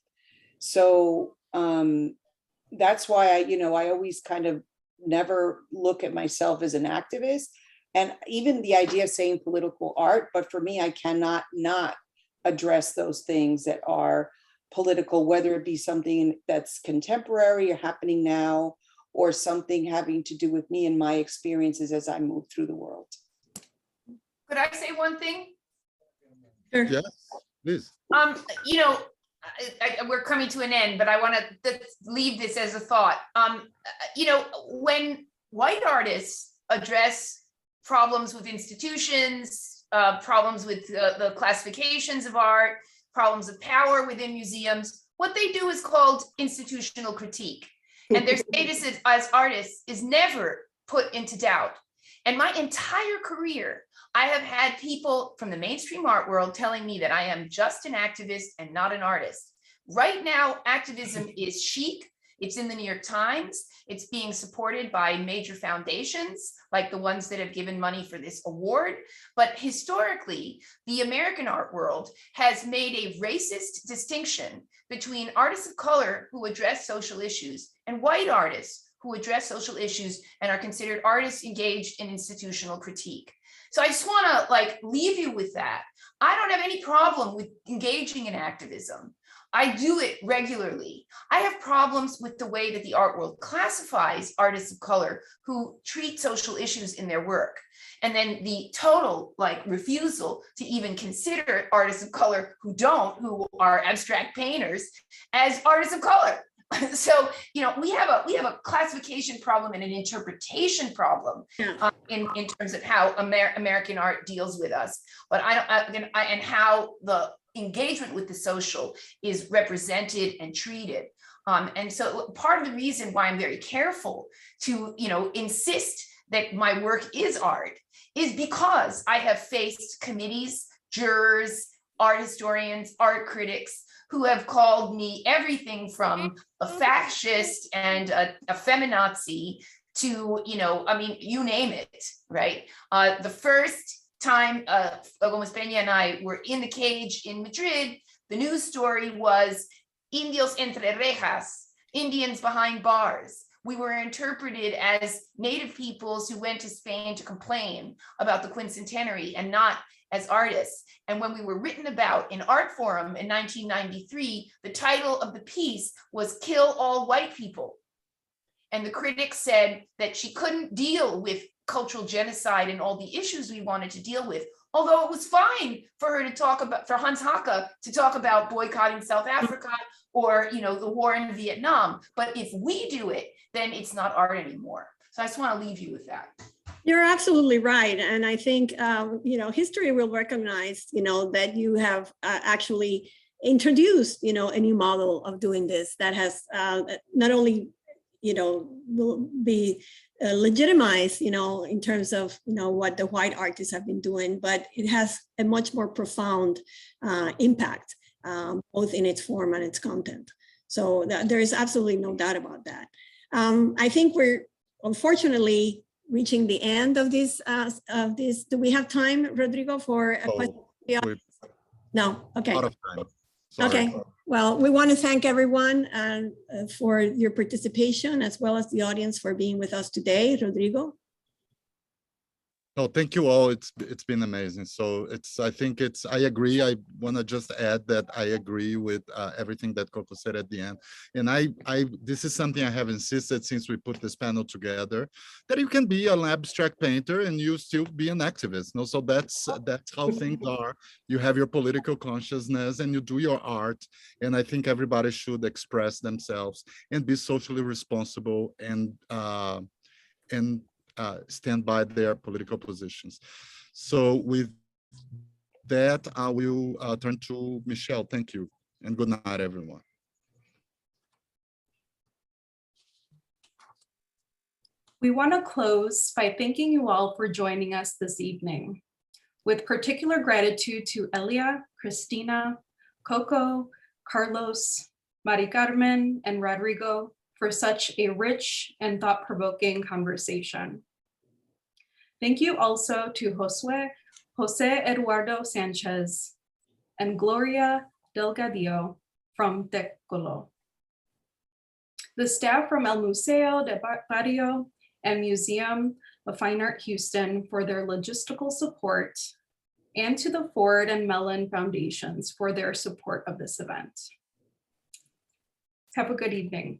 So that's why I always kind of never look at myself as an activist. And even the idea of saying political art, but for me, I cannot not address those things that are political, whether it be something that's contemporary or happening now, or something having to do with me and my experiences as I move through the world. Could I say one thing? Sure. Yes, please. You know, we're coming to an end, but I want to leave this as a thought. You know, when white artists address problems with institutions, problems with the classifications of art, problems of power within museums, what they do is called institutional critique. And their status as artists is never put into doubt. And my entire career, I have had people from the mainstream art world telling me that I am just an activist and not an artist. Right now, activism is chic It's in the New York Times. It's being supported by major foundations, like the ones that have given money for this award. But historically, the American art world has made a racist distinction between artists of color who address social issues and white artists who address social issues and are considered artists engaged in institutional critique. So I just want to like leave you with that. I don't have any problem with engaging in activism. I do it regularly. I have problems with the way that the art world classifies artists of color who treat social issues in their work. And then the total like refusal to even consider artists of color who are abstract painters as artists of color. So, you know, we have a classification problem and an interpretation problem in terms of how American art deals with us. But and how the engagement with the social is represented and treated. And so part of the reason why I'm very careful to, you know, insist that my work is art is because I have faced committees, jurors, art historians, art critics who have called me everything from a fascist and a feminazi to, you know, I mean, you name it, right? The first time Gomez Peña and I were in the cage in Madrid, the news story was Indios entre rejas, Indians behind bars. We were interpreted as native peoples who went to Spain to complain about the quincentenary and not as artists. And when we were written about in Art Forum in 1993, the title of the piece was Kill All White People. And the critic said that she couldn't deal with cultural genocide and all the issues we wanted to deal with, although it was fine for her to talk about, for Hans Haacke to talk about boycotting South Africa or, you know, the war in Vietnam. But if we do it, then it's not art anymore. So I just want to leave you with that. You're absolutely right. And I think, you know, history will recognize, you know, that you have actually introduced, you know, a new model of doing this that has not only, you know, will be legitimized, you know, in terms of, you know, what the white artists have been doing, but it has a much more profound impact, both in its form and its content. So there is absolutely no doubt about that. I think we're unfortunately reaching the end of this. Do we have time, Rodrigo, for a question? No, okay. Out of time. Sorry. Okay, well, we want to thank everyone for your participation, as well as the audience for being with us today. Rodrigo? No, thank you all. It's been amazing. So I agree. I want to just add that I agree with everything that Coco said at the end. And this is something I have insisted since we put this panel together, that you can be an abstract painter and you still be an activist. No, so that's how things are. You have your political consciousness and you do your art. And I think everybody should express themselves and be socially responsible and stand by their political positions. So with that, I will turn to Michelle. Thank you, and good night, everyone. We want to close by thanking you all for joining us this evening. With particular gratitude to Elia, Cristina, Coco, Carlos, Mari Carmen, and Rodrigo for such a rich and thought-provoking conversation. Thank you also to Jose Eduardo Sanchez and Gloria Delgadillo from Tecolo, the staff from El Museo de Barrio and Museum of Fine Art Houston for their logistical support, and to the Ford and Mellon Foundations for their support of this event. Have a good evening.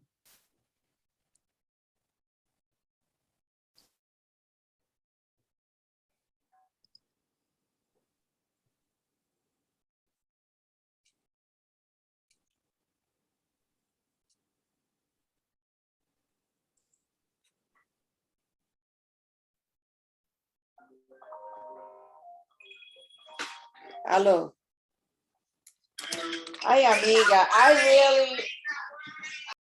Hello. Hi, amiga. I really